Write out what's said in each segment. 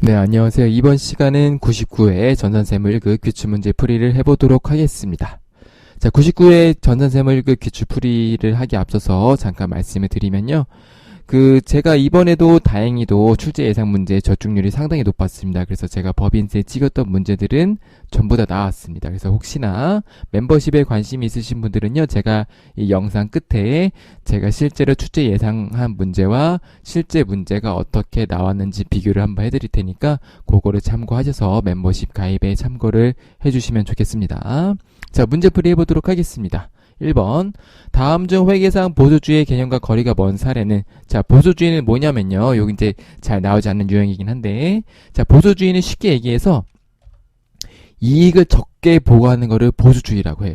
네, 안녕하세요. 이번 시간은 99회 전산세무일급 기출문제 풀이를 해보도록 하겠습니다. 자, 99회 전산세무일급 기출풀이를 하기 앞서서 잠깐 말씀을 드리면요. 제가 이번에도 다행히도 출제 예상 문제 저중률이 상당히 높았습니다. 그래서 제가 법인세 찍었던 문제들은 전부 다 나왔습니다. 그래서 혹시나 멤버십에 관심이 있으신 분들은요, 제가 이 영상 끝에 제가 실제로 출제 예상한 문제와 실제 문제가 어떻게 나왔는지 비교를 한번 해드릴 테니까 그거를 참고하셔서 멤버십 가입에 참고를 해주시면 좋겠습니다. 자, 문제풀이 해보도록 하겠습니다. 1번. 다음 중 회계상 보수주의 개념과 거리가 먼 사례는, 자, 보수주의는 뭐냐면요. 여기 이제 잘 나오지 않는 유형이긴 한데, 자, 보수주의는 쉽게 얘기해서 이익을 적게 보고하는 거를 보수주의라고 해요.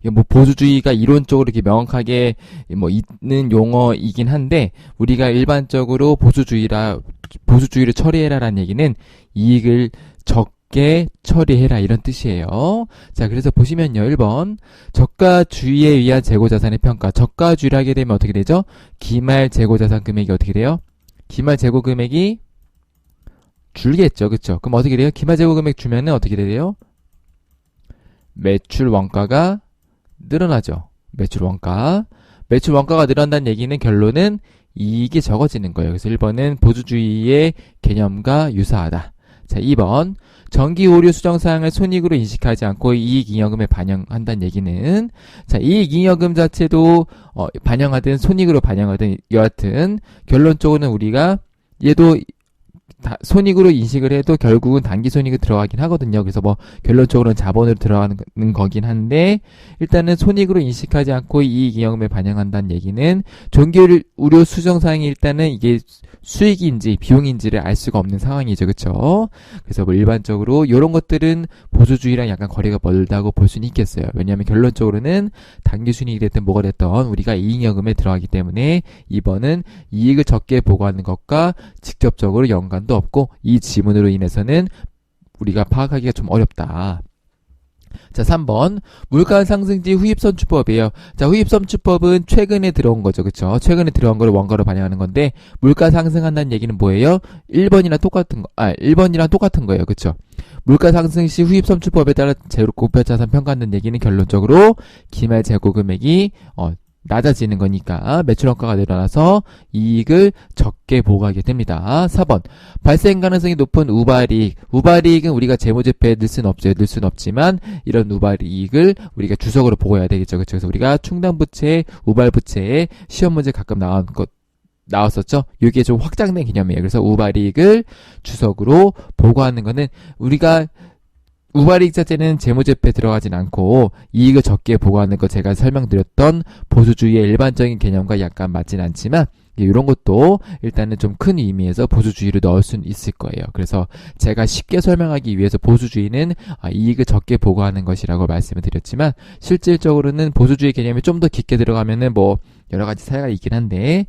이게 뭐 보수주의가 이론적으로 이렇게 명확하게 뭐 있는 용어이긴 한데, 우리가 일반적으로 보수주의를 처리해라라는 얘기는 이익을 적게 처리해라 이런 뜻이에요. 자, 그래서 보시면요. 1번. 저가주의에 의한 재고자산의 평가. 저가주의를 하게 되면 어떻게 되죠? 기말 재고자산 금액이 어떻게 돼요? 기말 재고 금액이 줄겠죠. 그쵸? 그럼 어떻게 돼요? 기말 재고 금액 주면은 어떻게 돼요? 매출 원가가 늘어나죠. 매출 원가가 늘어난다는 얘기는 결론은 이익이 적어지는 거예요. 그래서 1번은 보수주의의 개념과 유사하다. 자, 2번. 정기 오류 수정 사항을 손익으로 인식하지 않고 이익잉여금에 반영한다는 얘기는, 자, 이익잉여금 자체도 반영하든 손익으로 반영하든 여하튼 결론적으로는 우리가 얘도 손익으로 인식을 해도 결국은 단기손익이 들어가긴 하거든요. 그래서 뭐 결론적으로는 자본으로 들어가는 거긴 한데, 일단은 손익으로 인식하지 않고 이익잉여금에 반영한다는 얘기는 정기오류 수정사항이 일단은 이게 수익인지 비용인지를 알 수가 없는 상황이죠. 그쵸? 그래서 뭐 일반적으로 이런 것들은 보수주의랑 약간 거리가 멀다고 볼 수는 있겠어요. 왜냐하면 결론적으로는 단기순이익이 됐든 뭐가 됐든 우리가 이익잉여금에 들어가기 때문에 2번은 이익을 적게 보고하는 것과 직접적으로 연관도 없고 이 지문으로 인해서는 우리가 파악하기가 좀 어렵다. 자, 3번. 물가 상승지 후입선출법이에요. 자, 후입선출법은 최근에 들어온 거죠. 그쵸? 최근에 들어온 거를 원가로 반영하는 건데, 물가 상승한다는 얘기는 뭐예요? 1번이랑 똑같은 거예요. 그쵸? 물가 상승 시 후입선출법에 따라 재고표자산 평가한다는 얘기는 결론적으로 기말 재고 금액이 낮아지는 거니까 매출원가가 늘어나서 이익을 적게 보고하게 됩니다. 4번. 발생 가능성이 높은 우발이익. 우발이익은 우리가 재무제표에 넣을 수는 없죠. 넣을 수는 없지만 이런 우발이익을 우리가 주석으로 보고해야 되겠죠. 그렇죠? 그래서 우리가 충당부채, 우발부채에 시험 문제 가끔 나왔었죠. 이게 좀 확장된 개념이에요. 그래서 우발이익을 주석으로 보고하는 거는 우리가 우발이익 자체는 재무제표에 들어가진 않고 이익을 적게 보고하는 거 제가 설명드렸던 보수주의의 일반적인 개념과 약간 맞진 않지만 이런 것도 일단은 좀 큰 의미에서 보수주의를 넣을 수는 있을 거예요. 그래서 제가 쉽게 설명하기 위해서 보수주의는 이익을 적게 보고하는 것이라고 말씀을 드렸지만 실질적으로는 보수주의 개념이 좀 더 깊게 들어가면은 뭐 여러 가지 사례가 있긴 한데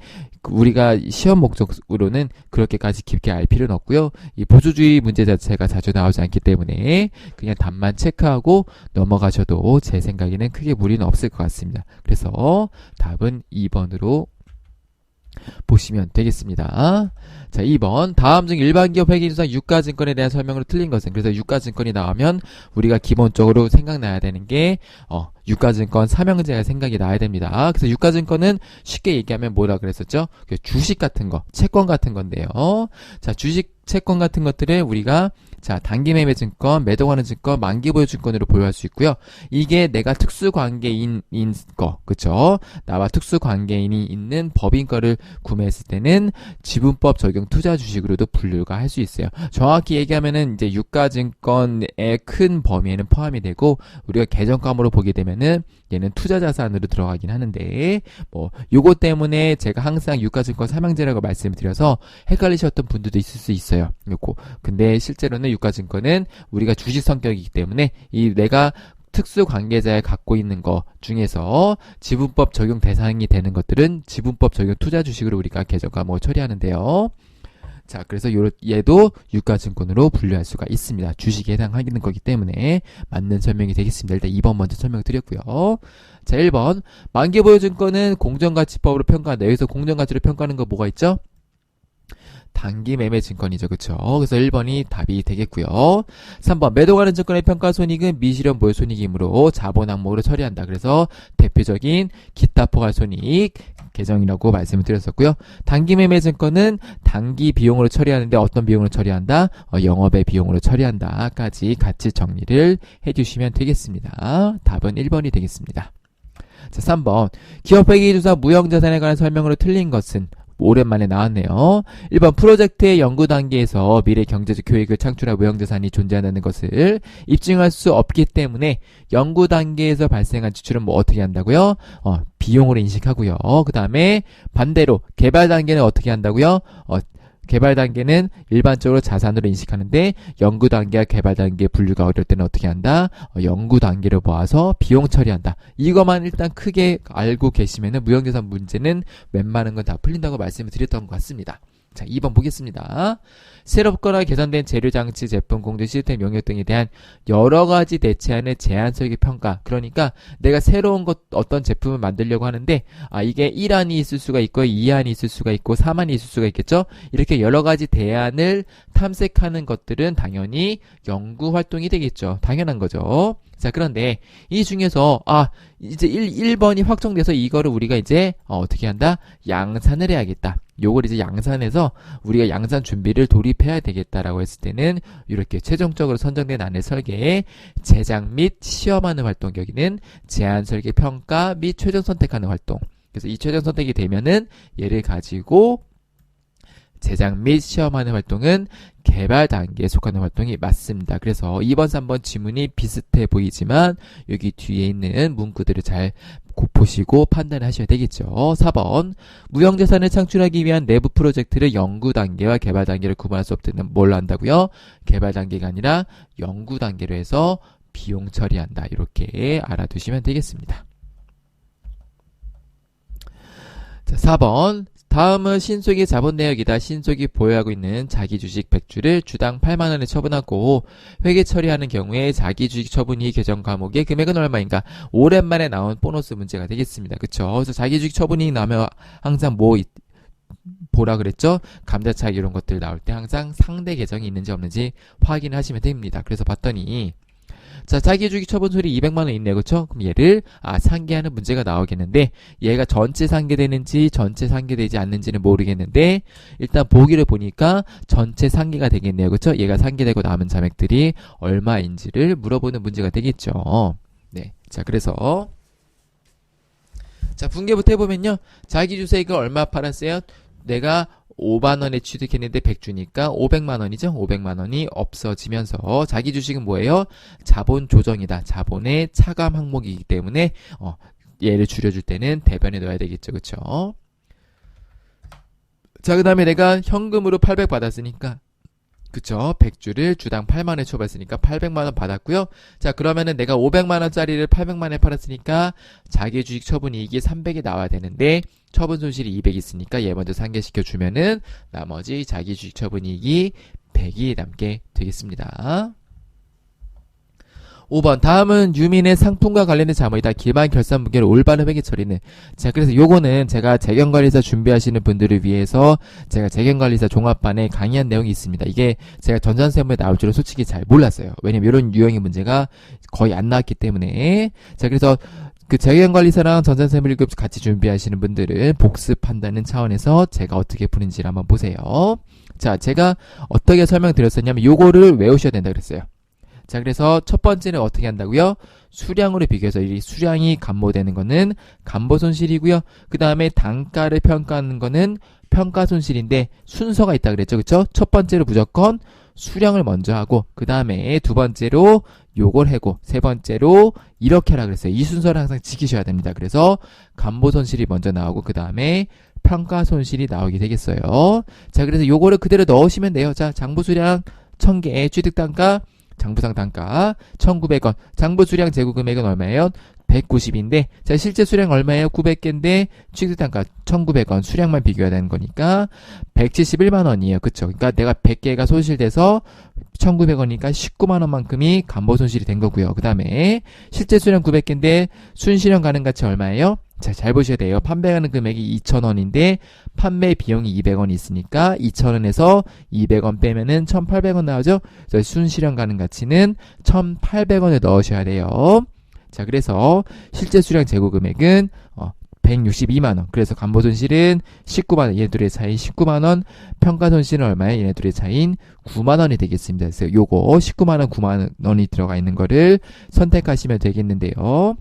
우리가 시험 목적으로는 그렇게까지 깊게 알 필요는 없고요. 이 보수주의 문제 자체가 자주 나오지 않기 때문에 그냥 답만 체크하고 넘어가셔도 제 생각에는 크게 무리는 없을 것 같습니다. 그래서 답은 2번으로 보시면 되겠습니다. 자, 2번. 다음 중 일반기업 회계인수상 유가증권에 대한 설명으로 틀린 것은, 그래서 유가증권이 나오면 우리가 기본적으로 생각나야 되는 게 유가증권 삼형제가 생각이 나야 됩니다. 그래서 유가증권은 쉽게 얘기하면 뭐라 그랬었죠? 주식 같은 거, 채권 같은 건데요. 자, 주식, 채권 같은 것들을 우리가 단기매매 증권, 매도하는 증권, 만기보유 증권으로 보유할 수 있고요. 이게 내가 특수관계인인 거, 그쵸? 나와 특수관계인이 있는 법인 거를 구매했을 때는 지분법 적용 투자 주식으로도 분류가 할 수 있어요. 정확히 얘기하면은 이제 유가증권의 큰 범위에는 포함이 되고 우리가 계정감으로 보게 되면은 얘는 투자자산으로 들어가긴 하는데 요거 때문에 제가 항상 유가증권 삼형제라고 말씀을 드려서 헷갈리셨던 분들도 있을 수 있어요. 근데 실제로는 유가증권은 우리가 주식 성격이기 때문에 내가 특수 관계자에 갖고 있는 것 중에서 지분법 적용 대상이 되는 것들은 지분법 적용 투자 주식으로 우리가 계정 과목을 처리하는데요. 자, 그래서 얘도 유가증권으로 분류할 수가 있습니다. 주식에 해당하는 거기 때문에 맞는 설명이 되겠습니다. 일단 2번 먼저 설명드렸고요. 자, 1번. 만기보유증권은 공정가치법으로 평가한다. 여기서 공정가치로 평가하는 거 뭐가 있죠? 단기 매매 증권이죠. 그쵸? 그래서 1번이 답이 되겠고요. 3번 매도가는 증권의 평가손익은 미실현 모의손익이므로 자본 항목으로 처리한다. 그래서 대표적인 기타 포괄손익 계정이라고 말씀을 드렸었고요. 단기 매매 증권은 단기 비용으로 처리하는데 어떤 비용으로 처리한다? 영업의 비용으로 처리한다까지 같이 정리를 해주시면 되겠습니다. 답은 1번이 되겠습니다. 자, 3번 기업회계조사 무형자산에 관한 설명으로 틀린 것은 오랜만에 나왔네요. 1번 프로젝트의 연구 단계에서 미래 경제적 효익을 창출할 무형자산이 존재한다는 것을 입증할 수 없기 때문에 연구 단계에서 발생한 지출은 뭐 어떻게 한다고요? 비용으로 인식하고요. 그 다음에 반대로 개발 단계는 어떻게 한다고요? 개발 단계는 일반적으로 자산으로 인식하는데 연구 단계와 개발 단계 분류가 어려울 때는 어떻게 한다? 연구 단계로 모아서 비용 처리한다. 이것만 일단 크게 알고 계시면은 무형자산 문제는 웬만한 건 다 풀린다고 말씀을 드렸던 것 같습니다. 자, 2번 보겠습니다. 새롭거나 개선된 재료, 장치, 제품, 공정, 시스템, 용역 등에 대한 여러 가지 대체하는 제한적인 평가. 그러니까 내가 새로운 어떤 제품을 만들려고 하는데 이게 1안이 있을 수가 있고 2안이 있을 수가 있고 3안이 있을 수가 있겠죠. 이렇게 여러 가지 대안을 탐색하는 것들은 당연히 연구 활동이 되겠죠. 당연한 거죠. 자, 그런데 이 중에서 이제 1번이 확정돼서 이거를 우리가 이제 어떻게 한다? 양산을 해야겠다. 요걸 이제 양산해서 우리가 양산 준비를 돌입해야 되겠다라고 했을 때는 이렇게 최종적으로 선정된 안의 설계에 제작 및 시험하는 활동, 여기는 제안 설계 평가 및 최종 선택하는 활동. 그래서 이 최종 선택이 되면은 얘를 가지고 제작 및 시험하는 활동은 개발 단계에 속하는 활동이 맞습니다. 그래서 2번, 3번 지문이 비슷해 보이지만 여기 뒤에 있는 문구들을 잘 보시고 판단을 하셔야 되겠죠. 4번 무형자산을 창출하기 위한 내부 프로젝트를 연구 단계와 개발 단계를 구분할 수 없다는 뭘로 한다고요? 개발 단계가 아니라 연구 단계로 해서 비용 처리한다. 이렇게 알아두시면 되겠습니다. 자, 4번 다음은 신속의 자본 내역이다. 신속이 보유하고 있는 자기 주식 100주를 주당 8만원에 처분하고 회계 처리하는 경우에 자기 주식 처분이 개정 과목의 금액은 얼마인가? 오랜만에 나온 보너스 문제가 되겠습니다. 그쵸? 그래서 자기 주식 처분이 나면 항상 보라 그랬죠? 감자차익 이런 것들 나올 때 항상 상대 계정이 있는지 없는지 확인하시면 됩니다. 그래서 봤더니 자, 자기 주식 처분소리 200만원 있네요. 그쵸? 그럼 얘를 상계하는 문제가 나오겠는데 얘가 전체 상계되는지 전체 상계되지 않는지는 모르겠는데 일단 보기를 보니까 전체 상계가 되겠네요. 그쵸? 얘가 상계되고 남은 잔액들이 얼마인지를 물어보는 문제가 되겠죠. 네. 자, 그래서 자, 분개부터 해보면요. 자기 주식을 얼마 팔았어요? 내가 5만원에 취득했는데 100주니까 500만원이죠. 500만원이 없어지면서 자기 주식은 뭐예요? 자본 조정이다. 자본의 차감 항목이기 때문에 얘를 줄여줄 때는 대변에 넣어야 되겠죠. 그쵸? 자, 그 다음에 내가 현금으로 800 받았으니까 그쵸? 100주를 주당 8만원에 초봤으니까 800만원 받았고요. 자, 그러면은 내가 500만원짜리를 800만원에 팔았으니까 자기 주식 처분이익이 300이 나와야 되는데 처분 손실이 200 있으니까 얘 먼저 상계시켜 주면은 나머지 자기 주식 처분이익이 100이 남게 되겠습니다. 5번 다음은 유민의 상품과 관련된 자문이다. 기반 결산 무게를 올바른 회계 처리는. 자, 그래서 요거는 제가 재경관리사 준비하시는 분들을 위해서 제가 재경관리사 종합반에 강의한 내용이 있습니다. 이게 제가 전산세무에 나올 줄은 솔직히 잘 몰랐어요. 왜냐면 이런 유형의 문제가 거의 안 나왔기 때문에. 자, 그래서 그 재경관리사랑 전산세무 1급 같이 준비하시는 분들은 복습한다는 차원에서 제가 어떻게 푸는지를 한번 보세요. 자, 제가 어떻게 설명드렸었냐면 요거를 외우셔야 된다 그랬어요. 자, 그래서 첫 번째는 어떻게 한다고요? 수량으로 비교해서 이 수량이 감모되는 거는 감보 손실이고요. 그 다음에 단가를 평가하는 거는 평가 손실인데 순서가 있다 그랬죠. 그쵸? 첫 번째로 무조건 수량을 먼저 하고 그 다음에 두 번째로 요걸 하고 세 번째로 이렇게 하라 그랬어요. 이 순서를 항상 지키셔야 됩니다. 그래서 감보 손실이 먼저 나오고 그 다음에 평가 손실이 나오게 되겠어요. 자, 그래서 요거를 그대로 넣으시면 돼요. 자, 장부 수량 1000개, 취득 단가 장부상 단가 1,900원, 장부 수량 재고 금액은 얼마예요? 190인데 자, 실제 수량 얼마예요? 900개인데 취득 단가 1,900원, 수량만 비교해야 되는 거니까 171만원이에요. 그쵸? 그러니까 내가 100개가 손실돼서 1,900원이니까 19만원만큼이 감보 손실이 된 거고요. 그 다음에 실제 수량 900개인데 순실현 가능 가치 얼마예요? 자, 잘 보셔야 돼요. 판매하는 금액이 2,000원인데 판매 비용이 200원이 있으니까 2,000원에서 200원 빼면은 1,800원 나오죠. 그래서 순실현 가능 가치는 1,800원을 넣으셔야 돼요. 자, 그래서 실제 수량 재고 금액은 162만원. 그래서 간보손실은 19만원. 얘네들의 차이 19만원. 평가손실은 얼마에? 얘네들의 차이인 9만원이 되겠습니다. 그래서 요거 19만원, 9만원이 들어가 있는 거를 선택하시면 되겠는데요.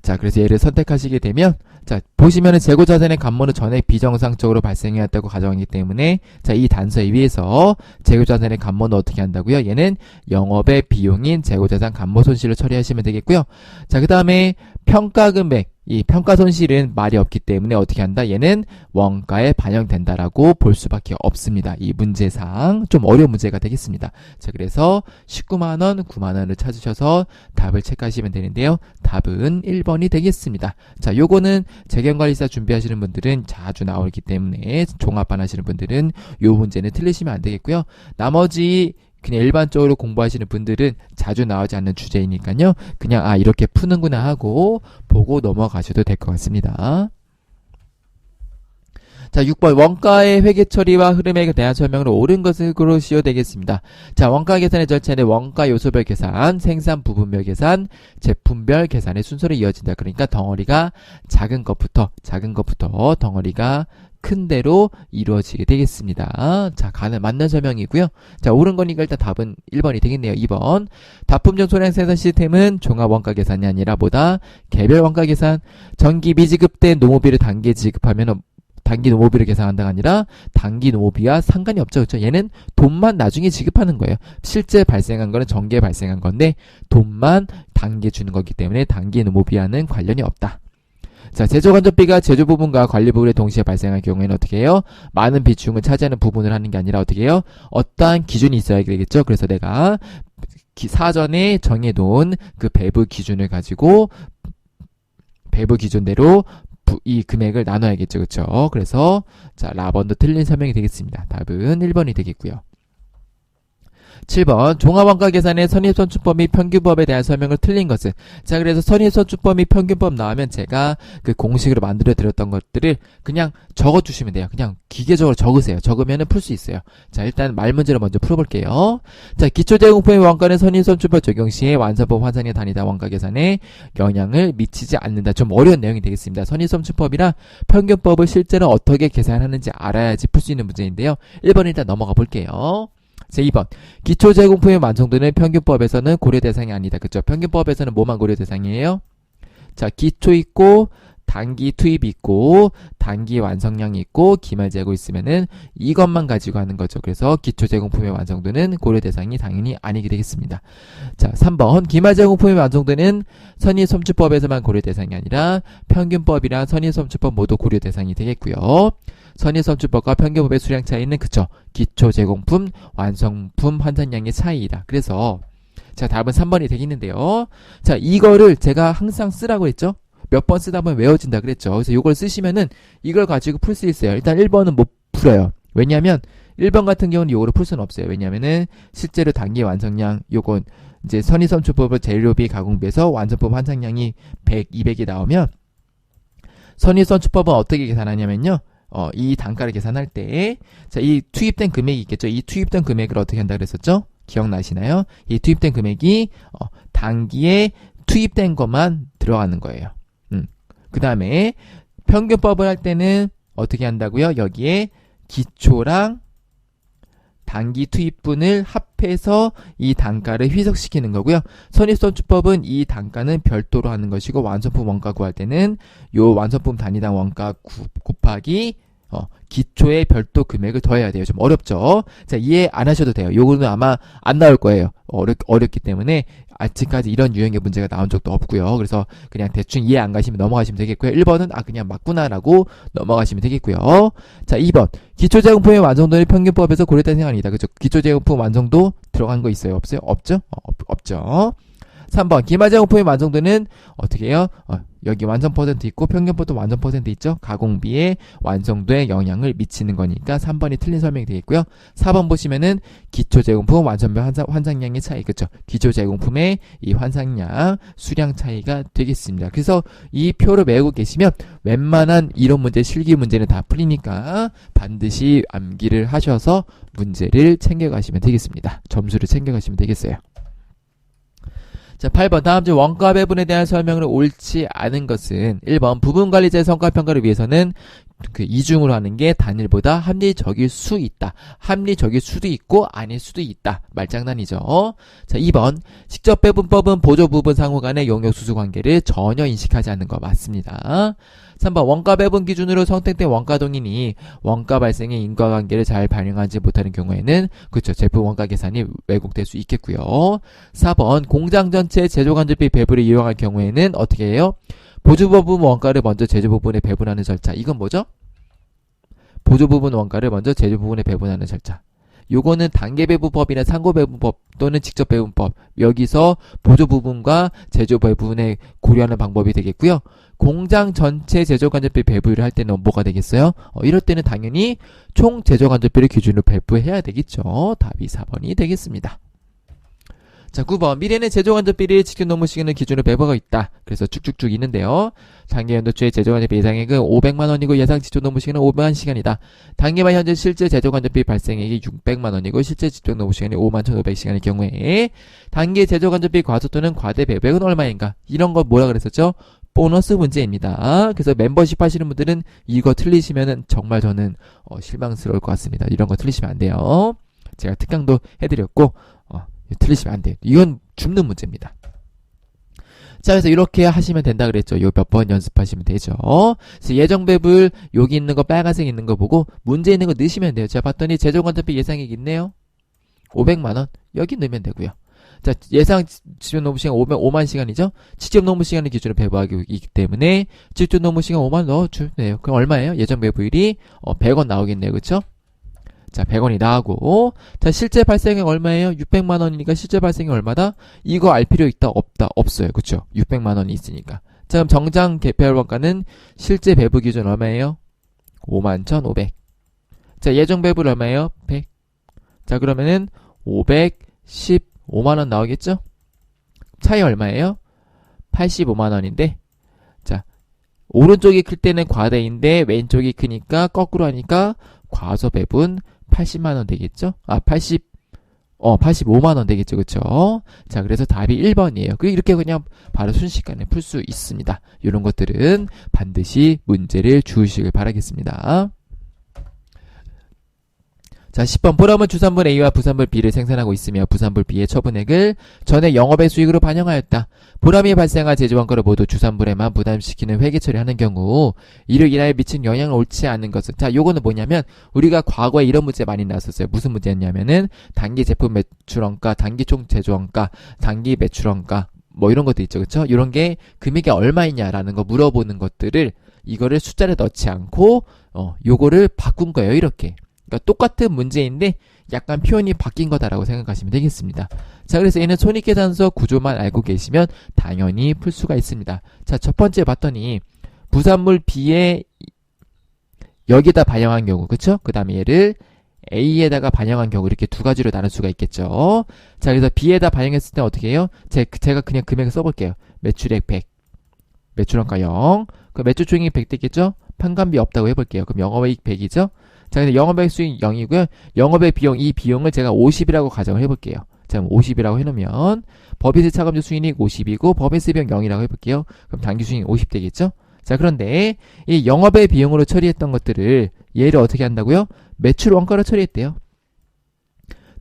자, 그래서 얘를 선택하시게 되면, 자, 보시면은 재고자산의 감모는 전액 비정상적으로 발생해왔다고 가정하기 때문에, 자, 이 단서에 위해서 재고자산의 감모는 어떻게 한다고요? 얘는 영업의 비용인 재고자산 감모 손실을 처리하시면 되겠고요. 자, 그 다음에 평가금액. 이 평가손실은 말이 없기 때문에 어떻게 한다? 얘는 원가에 반영된다라고 볼 수밖에 없습니다. 이 문제상 좀 어려운 문제가 되겠습니다. 자, 그래서 19만원, 9만원을 찾으셔서 답을 체크하시면 되는데요. 답은 1번이 되겠습니다. 자, 요거는 재경관리사 준비하시는 분들은 자주 나오기 때문에 종합반 하시는 분들은 요 문제는 틀리시면 안 되겠고요. 나머지 그냥 일반적으로 공부하시는 분들은 자주 나오지 않는 주제이니까요. 그냥 이렇게 푸는구나 하고 보고 넘어가셔도 될 것 같습니다. 자, 6번 원가의 회계 처리와 흐름에 대한 설명을 옳은 것으로 씌워 되겠습니다. 자, 원가 계산의 절차는 원가 요소별 계산, 생산 부분별 계산, 제품별 계산의 순서로 이어진다. 그러니까 덩어리가 작은 것부터 덩어리가 큰 대로 이루어지게 되겠습니다. 자, 맞는 설명이고요. 자, 옳은 거니까 일단 답은 1번이 되겠네요. 2번. 다품종 소량 생산 시스템은 종합 원가 계산이 아니라 뭐다? 개별 원가 계산. 전기 미지급된 노무비를 단기에 지급하면 단기 노무비를 계산한다가 아니라 단기 노무비와 상관이 없죠. 그렇죠? 얘는 돈만 나중에 지급하는 거예요. 실제 발생한 거는 전기에 발생한 건데 돈만 단기에 주는 거기 때문에 단기 노무비와는 관련이 없다. 자, 제조간접비가 제조 부분과 관리 부분에 동시에 발생할 경우에는 어떻게 해요? 많은 비중을 차지하는 부분을 하는 게 아니라 어떻게 해요? 어떠한 기준이 있어야 되겠죠? 그래서 내가 사전에 정해놓은 그 배부 기준을 가지고 배부 기준대로 이 금액을 나눠야겠죠. 그렇죠? 그래서 자, 라번도 틀린 설명이 되겠습니다. 답은 1번이 되겠고요. 7번 종합원가 계산의 선입선출법 및 평균법에 대한 설명을 틀린 것은 자, 그래서 선입선출법 및 평균법 나오면 제가 그 공식으로 만들어 드렸던 것들을 그냥 적어 주시면 돼요. 그냥 기계적으로 적으세요. 적으면은 풀 수 있어요. 자, 일단 말 문제를 먼저 풀어볼게요. 자, 기초제공품의 원가는 선입선출법 적용 시에 완성법 환산의 단위다 원가 계산에 영향을 미치지 않는다. 좀 어려운 내용이 되겠습니다. 선입선출법이랑 평균법을 실제로 어떻게 계산하는지 알아야지 풀 수 있는 문제인데요. 1번 일단 넘어가 볼게요. 자, 2번. 기초제공품의 완성도는 평균법에서는 고려 대상이 아니다. 그쵸? 평균법에서는 뭐만 고려 대상이에요? 자, 기초 있고, 단기 투입 있고, 단기 완성량이 있고, 기말 재고 있으면은 이것만 가지고 하는 거죠. 그래서 기초제공품의 완성도는 고려 대상이 당연히 아니게 되겠습니다. 자, 3번. 기말 제공품의 완성도는 선입선출법에서만 고려 대상이 아니라 평균법이랑 선입선출법 모두 고려 대상이 되겠고요. 선입선출법과 평균법의 수량 차이는 그쵸? 기초제공품, 완성품 환산량의 차이이다. 그래서 자, 답은 3번이 되겠는데요. 자, 이거를 제가 항상 쓰라고 했죠? 몇 번 쓰다 보면 외워진다 그랬죠. 그래서 이걸 쓰시면은 이걸 가지고 풀 수 있어요. 일단 1번은 못 풀어요. 왜냐면 1번 같은 경우는 이거를 풀 수는 없어요. 왜냐면은 실제로 단기 완성량 요건 이제 선입선출법을 재료비 가공비에서 완성품 환산량이 100, 200이 나오면 선입선출법은 어떻게 계산하냐면요. 이 단가를 계산할 때, 자, 이 투입된 금액이 있겠죠. 이 투입된 금액을 어떻게 한다 그랬었죠? 기억나시나요? 이 투입된 금액이, 단기에 투입된 것만 들어가는 거예요. 그 다음에, 평균법을 할 때는 어떻게 한다고요? 여기에 기초랑 단기 투입분을 합해서 이 단가를 희석시키는 거고요. 선입선출법은 이 단가는 별도로 하는 것이고, 완성품 원가 구할 때는 요 완성품 단위당 원가 곱하기 기초의 별도 금액을 더해야 돼요. 좀 어렵죠? 자, 이해 안 하셔도 돼요. 요거는 아마 안 나올 거예요. 어렵기 때문에 아직까지 이런 유형의 문제가 나온 적도 없고요. 그래서 그냥 대충 이해 안 가시면 넘어가시면 되겠고요. 1번은 그냥 맞구나라고 넘어가시면 되겠고요. 자, 2번. 기초제공품의 완성도는 평균법에서 고려된 생각이 아니다. 그죠? 기초제공품 완성도 들어간 거 있어요? 없어요? 없죠? 없죠. 3번 기마제공품의 완성도는 어떻게 해요? 여기 완성 퍼센트 있고 평균보다 완성 퍼센트 있죠? 가공비의 완성도에 영향을 미치는 거니까 3번이 틀린 설명이 되겠고요. 4번 보시면은 기초제공품 완성별 환상량의 차이, 그쵸? 기초제공품의 이 환상량, 수량 차이가 되겠습니다. 그래서 이 표를 외우고 계시면 웬만한 이론 문제, 실기 문제는 다 풀리니까 반드시 암기를 하셔서 문제를 챙겨가시면 되겠습니다. 점수를 챙겨가시면 되겠어요. 자, 8번 다음 중 원가 배분에 대한 설명을 옳지 않은 것은 1번 부분관리자의 성과평가를 위해서는 그 이중으로 하는 게 단일보다 합리적일 수 있다. 합리적일 수도 있고 아닐 수도 있다. 말장난이죠. 자, 2번 직접 배분법은 보조 부분 상호 간의 용역수수 관계를 전혀 인식하지 않는 거 맞습니다. 3번 원가 배분 기준으로 선택된 원가 동인이 원가 발생의 인과관계를 잘 반영하지 못하는 경우에는 그렇죠. 제품 원가 계산이 왜곡될 수 있겠고요. 4번 공장 전체 제조간접비 배분을 이용할 경우에는 어떻게 해요? 보조부분 원가를 먼저 제조부분에 배분하는 절차. 이건 뭐죠? 보조부분 원가를 먼저 제조부분에 배분하는 절차. 요거는 단계배분법이나 상고배분법 또는 직접배분법. 여기서 보조부분과 제조배분에 고려하는 방법이 되겠고요. 공장 전체 제조간접비 배분을 할 때는 뭐가 되겠어요? 이럴 때는 당연히 총 제조간접비를 기준으로 배분해야 되겠죠. 답이 4번이 되겠습니다. 자, 9번 미래는 제조간접비를 직접 노무 시간을 기준으로 배부가 있다. 그래서 쭉쭉쭉 있는데요. 단기 연도초의 제조간접비 예상액은 500만원이고 예상 직접 노무 시간은 5만 시간이다. 단기만 현재 실제 제조간접비 발생액이 600만원이고 실제 직접 노무 시간이 51,500시간일 경우에 단기 제조간접비 과소 또는 과대 배분액은 얼마인가? 이런 거 뭐라 그랬었죠? 보너스 문제입니다. 그래서 멤버십 하시는 분들은 이거 틀리시면은 정말 저는 실망스러울 것 같습니다. 이런 거 틀리시면 안 돼요. 제가 특강도 해드렸고 틀리시면 안 돼요. 이건 줍는 문제입니다. 자, 그래서 이렇게 하시면 된다 그랬죠. 요 몇 번 연습하시면 되죠. 그래서 예정배분 여기 있는 거 빨간색 있는 거 보고 문제 있는 거 넣으시면 돼요. 제가 봤더니 제조간접비 예상액 있네요. 500만원 여기 넣으면 되고요. 자, 예상 직접 노무 시간 5만 시간이죠. 직접 노무 시간을 기준으로 배부하기 때문에 직접 노무 시간 5만 넣어주면 돼요. 그럼 얼마예요? 예정 배부율이 100원 나오겠네요. 그쵸? 자, 100원이 나오고, 자, 실제 발생액 얼마예요? 600만원이니까 실제 발생액 얼마다? 이거 알 필요 있다? 없다? 없어요. 그쵸? 600만원이 있으니까. 자, 그럼 정장 개폐율원가는 실제 배부 기준 얼마예요? 51,500. 자, 예정 배부율 얼마예요? 100. 자, 그러면은 515만원 나오겠죠? 차이 얼마예요? 85만원인데, 자, 오른쪽이 클 때는 과대인데, 왼쪽이 크니까, 거꾸로 하니까, 과소 배분 80만원 되겠죠? 85만원 되겠죠? 그쵸? 자, 그래서 답이 1번이에요. 이렇게 그냥 바로 순식간에 풀 수 있습니다. 이런 것들은 반드시 문제를 주시길 바라겠습니다. 자, 10번 보람은 주산물 A와 부산물 B를 생산하고 있으며 부산물 B의 처분액을 전액 영업의 수익으로 반영하였다. 보람이 발생한 제조원가를 모두 주산물에만 부담시키는 회계 처리하는 경우 이를 인하여 미친 영향을 옳지 않은 것은, 자, 요거는 뭐냐면 우리가 과거에 이런 문제 많이 나왔었어요. 무슨 문제였냐면은 단기 제품 매출원가, 단기 총 제조원가, 단기 매출원가 뭐 이런 것도 있죠. 그쵸? 이런 게 금액이 얼마이냐라는 거 물어보는 것들을 이거를 숫자를 넣지 않고 요거를 바꾼 거예요. 이렇게. 그러니까 똑같은 문제인데 약간 표현이 바뀐 거다라고 생각하시면 되겠습니다. 자, 그래서 얘는 손익계산서 구조만 알고 계시면 당연히 풀 수가 있습니다. 자, 첫 번째 봤더니 부산물 B에 여기다 반영한 경우, 그쵸? 그 다음에 얘를 A에다가 반영한 경우 이렇게 두 가지로 나눌 수가 있겠죠. 자, 그래서 B에다 반영했을 때 어떻게 해요? 제가 그냥 금액을 써볼게요. 매출액 100, 매출원가 0, 그 매출총액 100 되겠죠? 판관비 없다고 해볼게요. 그럼 영업이익 100이죠? 자, 근데 영업액 수익 0이고요. 영업의 비용, 이 비용을 제가 50이라고 가정을 해볼게요. 자, 그럼 50이라고 해놓으면 법인세 차감주 수익이 50이고 법인세 비용 0이라고 해볼게요. 그럼 당기 수익 50 되겠죠? 자, 그런데 이 영업의 비용으로 처리했던 것들을 얘를 어떻게 한다고요? 매출 원가로 처리했대요.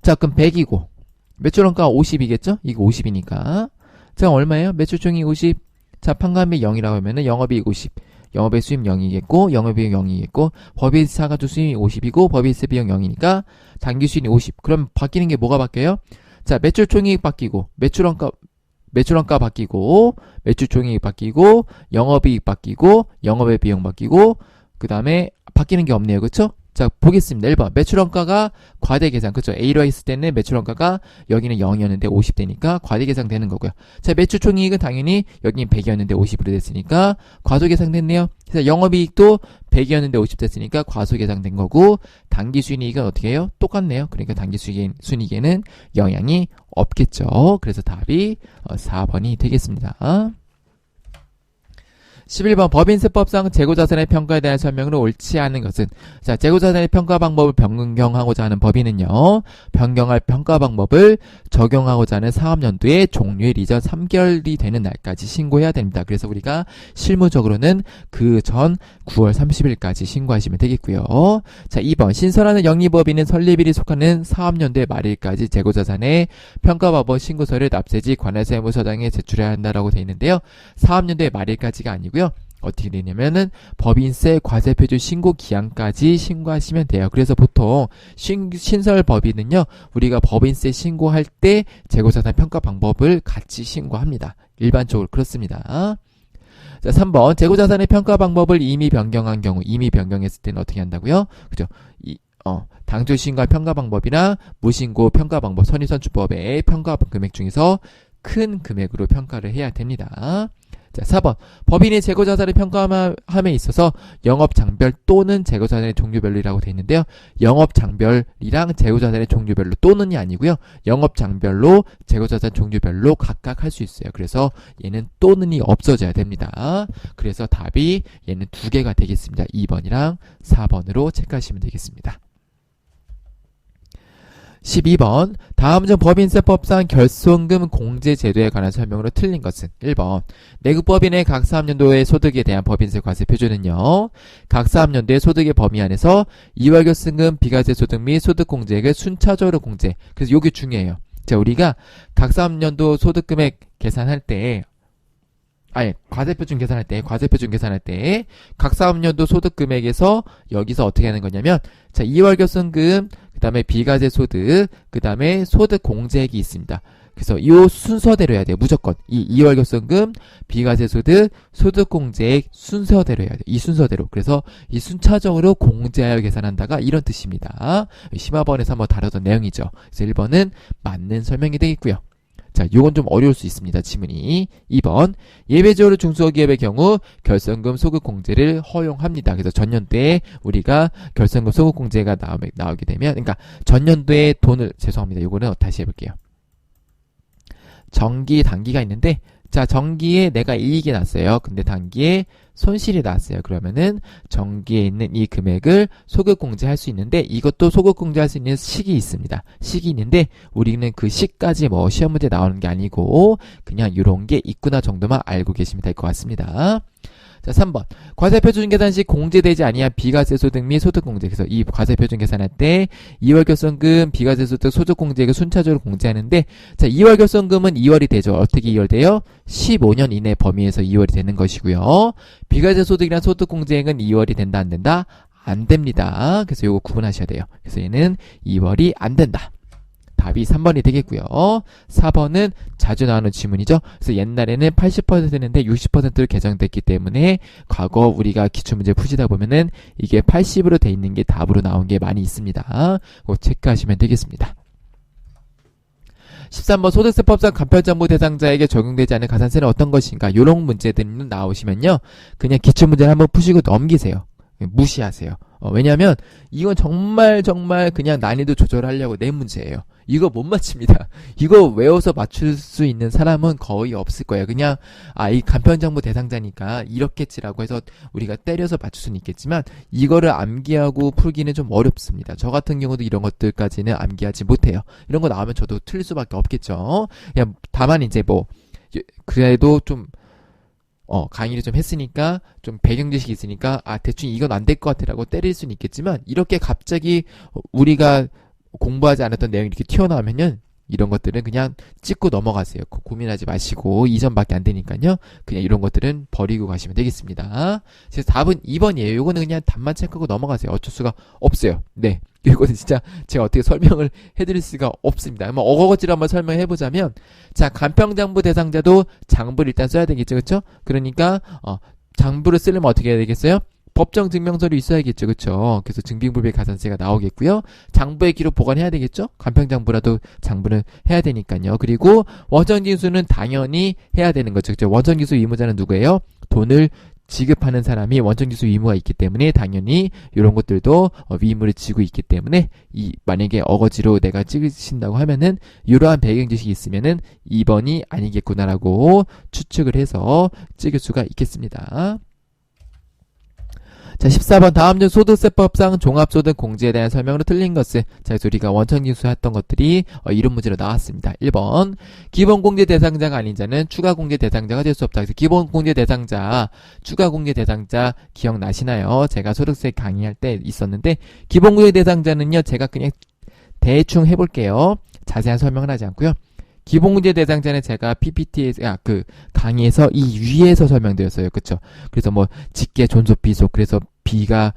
자, 그럼 100이고 매출 원가가 50이겠죠? 이거 50이니까. 자, 얼마예요? 매출 총이 50. 자, 판관비 0이라고 하면은 영업이익 50. 영업의 수입 0이겠고 영업비용 0이겠고 법인세 차감주 수입이 50이고 법인세 비용 0이니까 당기 수익이 50. 그럼 바뀌는 게 뭐가 바뀌어요? 자, 매출 총이익 바뀌고 매출원가 바뀌고 매출 총이익 바뀌고 영업이익 바뀌고 영업의 비용 바뀌고 그 다음에 바뀌는 게 없네요. 그쵸? 자, 보겠습니다. 1번. 매출원가가 과대계산. 그쵸? A로 했을 때는 매출원가가 여기는 0이었는데 50되니까 과대계산 되는 거고요. 자, 매출총이익은 당연히 여기는 100이었는데 50으로 됐으니까 과소계산 됐네요. 그래서 영업이익도 100이었는데 50 됐으니까 과소계산 된 거고, 당기순이익은 어떻게 해요? 똑같네요. 그러니까 당기순이익에는 영향이 없겠죠. 그래서 답이 4번이 되겠습니다. 11번 법인세법상 재고자산의 평가에 대한 설명으로 옳지 않은 것은, 자, 재고자산의 평가 방법을 변경하고자 하는 법인은요, 변경할 평가 방법을 적용하고자 하는 사업연도의 종료일 이전 3개월이 되는 날까지 신고해야 됩니다. 그래서 우리가 실무적으로는 그 전 9월 30일까지 신고하시면 되겠고요. 자, 2번 신설하는 영리법인은 설립일이 속하는 사업연도의 말일까지 재고자산의 평가 방법 신고서를 납세지 관할세무서장에 제출해야 한다라고 되어 있는데요. 사업연도의 말일까지가 아니고 어떻게 되냐면은 법인세 과세표준 신고 기한까지 신고하시면 돼요. 그래서 보통 신설 법인은요, 우리가 법인세 신고할 때 재고자산 평가 방법을 같이 신고합니다. 일반적으로 그렇습니다. 자, 3번 재고자산의 평가 방법을 이미 변경한 경우, 이미 변경했을 때는 어떻게 한다고요? 그죠? 당초 신고할 평가 방법이나 무신고 평가 방법, 선의선출법의 평가 금액 중에서 큰 금액으로 평가를 해야 됩니다. 자, 4번. 법인이 재고자산을 평가함에 있어서 영업장별 또는 재고자산의 종류별로라고 되어 있는데요. 영업장별이랑 재고자산의 종류별로 또는이 아니고요. 영업장별로 재고자산 종류별로 각각 할 수 있어요. 그래서 얘는 또는이 없어져야 됩니다. 그래서 답이 얘는 두 개가 되겠습니다. 2번이랑 4번으로 체크하시면 되겠습니다. 12번. 다음 중 법인세법상 결손금 공제 제도에 관한 설명으로 틀린 것은 1번. 내국법인의 각 사업연도의 소득에 대한 법인세 과세 표준은요, 각 사업연도의 소득의 범위 안에서 2월 결손금, 비과세 소득 및 소득 공제액을 순차적으로 공제. 그래서 이게 중요해요. 자, 우리가 각 사업연도 소득금액 계산할 때, 과세표준 계산할 때, 각 사업연도 소득금액에서 여기서 어떻게 하는 거냐면, 자, 2월 결손금, 그 다음에 비과세 소득, 그 다음에 소득 공제액이 있습니다. 그래서 이 순서대로 해야 돼요. 무조건. 이 2월 결손금, 비과세 소득, 소득 공제액 순서대로 해야 돼요. 이 순서대로. 그래서 이 순차적으로 공제하여 계산한다가 이런 뜻입니다. 심화번에서 한번 다루던 내용이죠. 그래서 1번은 맞는 설명이 되겠고요. 자, 요건 좀 어려울 수 있습니다. 지문이. 2번. 예외적으로 중소기업의 경우 결손금 소급 공제를 허용합니다. 그래서 전년도에 우리가 결손금 소급 공제가 나오게 되면, 그러니까 전년도에 돈을, 죄송합니다. 요거는 다시 해볼게요. 정기, 단기가 있는데, 자, 정기에 내가 이익이 났어요. 근데 단기에 손실이 났어요. 그러면은 정기에 있는 이 금액을 소급 공제할 수 있는데, 이것도 소급 공제할 수 있는 식이 있습니다. 식이 있는데 우리는 그 식까지 뭐 시험 문제 나오는 게 아니고 그냥 이런 게 있구나 정도만 알고 계시면 될 것 같습니다. 자, 3번. 과세표준 계산 시 공제되지 아니한 비과세 소득 및 소득 공제. 그래서 이 과세표준 계산할 때 2월 결손금, 비과세 소득, 소득 공제액을 순차적으로 공제하는데, 자, 2월 결손금은 2월이 되죠. 어떻게 2월 돼요? 15년 이내 범위에서 2월이 되는 것이고요. 비과세 소득이랑 소득 공제액은 2월이 된다, 안 된다? 안 됩니다. 그래서 요거 구분하셔야 돼요. 그래서 얘는 2월이 안 된다. 답이 3번이 되겠고요. 4번은 자주 나오는 지문이죠. 그래서 옛날에는 80%였는데 60%로 개정됐기 때문에 과거 우리가 기출문제 푸시다 보면은 이게 80으로 돼 있는 게 답으로 나온 게 많이 있습니다. 그거 체크하시면 되겠습니다. 13번 소득세법상 간편정보 대상자에게 적용되지 않는 가산세는 어떤 것인가? 요런 문제들이 나오시면요, 그냥 기출문제를 한번 푸시고 넘기세요. 무시하세요. 왜냐면 이건 정말 그냥 난이도 조절하려고 낸 문제예요. 이거 못 맞춥니다. 이거 외워서 맞출 수 있는 사람은 거의 없을 거예요. 그냥 이 간편정보 대상자니까 이렇겠지라고 해서 우리가 때려서 맞출 수는 있겠지만, 이거를 암기하고 풀기는 좀 어렵습니다. 저 같은 경우도 이런 것들까지는 암기하지 못해요. 이런 거 나오면 저도 틀릴 수밖에 없겠죠. 그냥 다만 이제 뭐 그래도 좀 강의를 좀 했으니까 좀 배경 지식이 있으니까 대충 이건 안 될 것 같아라고 때릴 수는 있겠지만, 이렇게 갑자기 우리가 공부하지 않았던 내용이 이렇게 튀어나오면은 이런 것들은 그냥 찍고 넘어가세요. 고민하지 마시고, 2점밖에 안 되니까요. 그냥 이런 것들은 버리고 가시면 되겠습니다. 그래서 답은 2번이에요. 요거는 그냥 답만 체크하고 넘어가세요. 어쩔 수가 없어요. 네. 이거는 진짜 제가 어떻게 설명을 해드릴 수가 없습니다. 한번 어거지로 한번 설명해보자면, 자, 간편정보 대상자도 장부를 일단 써야 되겠죠. 그렇죠? 그러니까 장부를 쓰려면 어떻게 해야 되겠어요? 법정 증명서류 있어야겠죠. 그쵸? 그래서 증빙불배 가산세가 나오겠고요. 장부의 기록 보관해야 되겠죠? 간평장부라도 장부는 해야 되니까요. 그리고 원천징수는 당연히 해야 되는 거죠. 그쵸? 원천징수 의무자는 누구예요? 돈을 지급하는 사람이 원천징수 의무가 있기 때문에 당연히 이런 것들도 의무를 지고 있기 때문에 만약에 어거지로 내가 찍으신다고 하면은 이러한 배경 지식이 있으면은 2번이 아니겠구나라고 추측을 해서 찍을 수가 있겠습니다. 자, 14번 다음 중 소득세법상 종합소득 공제에 대한 설명으로 틀린 것은 자, 그래서 우리가 원천징수 했던 것들이 이런 문제로 나왔습니다. 1번 기본공제 대상자가 아닌 자는 추가공제 대상자가 될 수 없다. 그래서 기본공제 대상자, 추가공제 대상자 기억나시나요? 제가 소득세 강의할 때 있었는데 기본공제 대상자는요. 제가 그냥 대충 해볼게요. 자세한 설명은 하지 않고요. 기본공제 대상자는 제가 PPT에서 그 강의에서 이 위에서 설명드렸어요. 그쵸? 그래서 뭐 직계 존속 비속 그래서 B가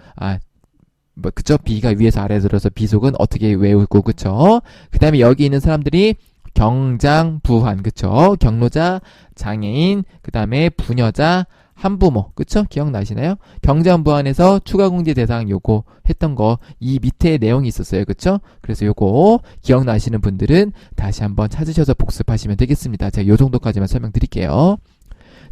그쵸? B가 위에서 아래에 들어서 비속은 어떻게 외우고 그쵸? 그다음에 여기 있는 사람들이 경장 부환 그쵸? 경로자, 장애인, 그다음에 부녀자, 한부모 그쵸? 기억나시나요? 경장부안에서 추가공제 대상 요거 했던 거 이 밑에 내용이 있었어요. 그쵸? 그래서 요거 기억나시는 분들은 다시 한번 찾으셔서 복습하시면 되겠습니다. 제가 요 정도까지만 설명드릴게요.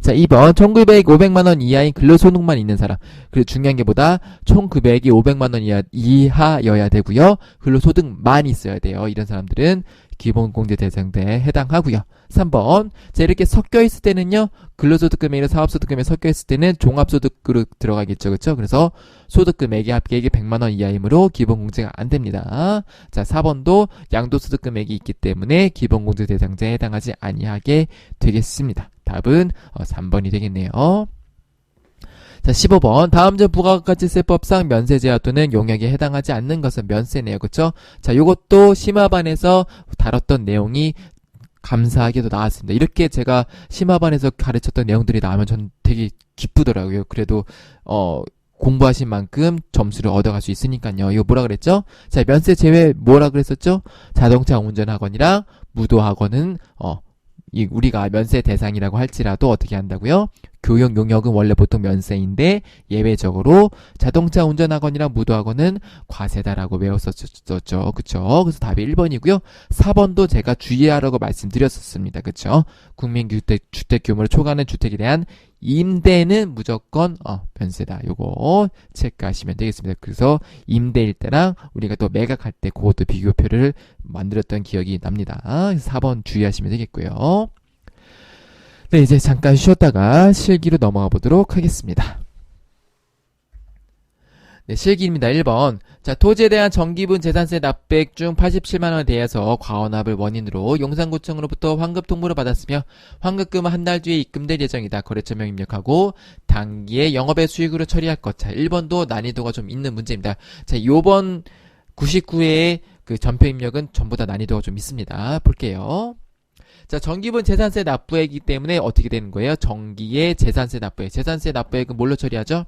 자, 2번 총 금액이 500만원 이하인 근로소득만 있는 사람. 그리고 중요한 게 뭐다? 총 금액이 500만원 이하여야 되고요. 근로소득만 있어야 돼요. 이런 사람들은 기본공제 대상자에 해당하고요. 3번 자 이렇게 섞여 있을 때는요. 근로소득금액이랑 사업소득금액이 섞여 있을 때는 종합소득으로 들어가겠죠. 그렇죠? 그래서 소득금액이 합계액이 100만원 이하이므로 기본공제가 안됩니다. 자 4번도 양도소득금액이 있기 때문에 기본공제 대상자에 해당하지 아니하게 되겠습니다. 답은 3번이 되겠네요. 자 15번 다음 중 부가가치세법상 면세제한 또는 용역에 해당하지 않는 것은 면세네요. 그쵸? 자 요것도 심화반에서 다뤘던 내용이 감사하게도 나왔습니다. 이렇게 제가 심화반에서 가르쳤던 내용들이 나오면 전 되게 기쁘더라고요. 그래도 공부하신 만큼 점수를 얻어갈 수 있으니까요. 이거 뭐라 그랬죠? 자 면세 제외 뭐라 그랬었죠? 자동차 운전학원이랑 무도학원은 우리가 면세 대상이라고 할지라도 어떻게 한다고요? 교육 용역은 원래 보통 면세인데 예외적으로 자동차 운전학원이랑 무도학원은 과세다라고 외웠었죠. 그쵸? 그래서 답이 1번이고요. 4번도 제가 주의하라고 말씀드렸었습니다. 그쵸? 국민주택 규모를 초과하는 주택에 대한 임대는 무조건 면세다. 요거 체크하시면 되겠습니다. 그래서 임대일 때랑 우리가 또 매각할 때 그것도 비교표를 만들었던 기억이 납니다. 그래서 4번 주의하시면 되겠고요. 네, 이제 잠깐 쉬었다가 실기로 넘어가 보도록 하겠습니다. 네, 실기입니다. 1번. 자, 토지에 대한 정기분 재산세 납부액 중 87만원에 대해서 과언합을 원인으로 용산구청으로부터 환급 통보를 받았으며 환급금은 한 달 뒤에 입금될 예정이다. 거래처명 입력하고 당기에 영업의 수익으로 처리할 것. 자, 1번도 난이도가 좀 있는 문제입니다. 자, 요번 99회의 그 전표 입력은 전부 다 난이도가 좀 있습니다. 볼게요. 자, 정기분 재산세 납부액이기 때문에 어떻게 되는 거예요? 정기의 재산세 납부액. 재산세 납부액은 뭘로 처리하죠?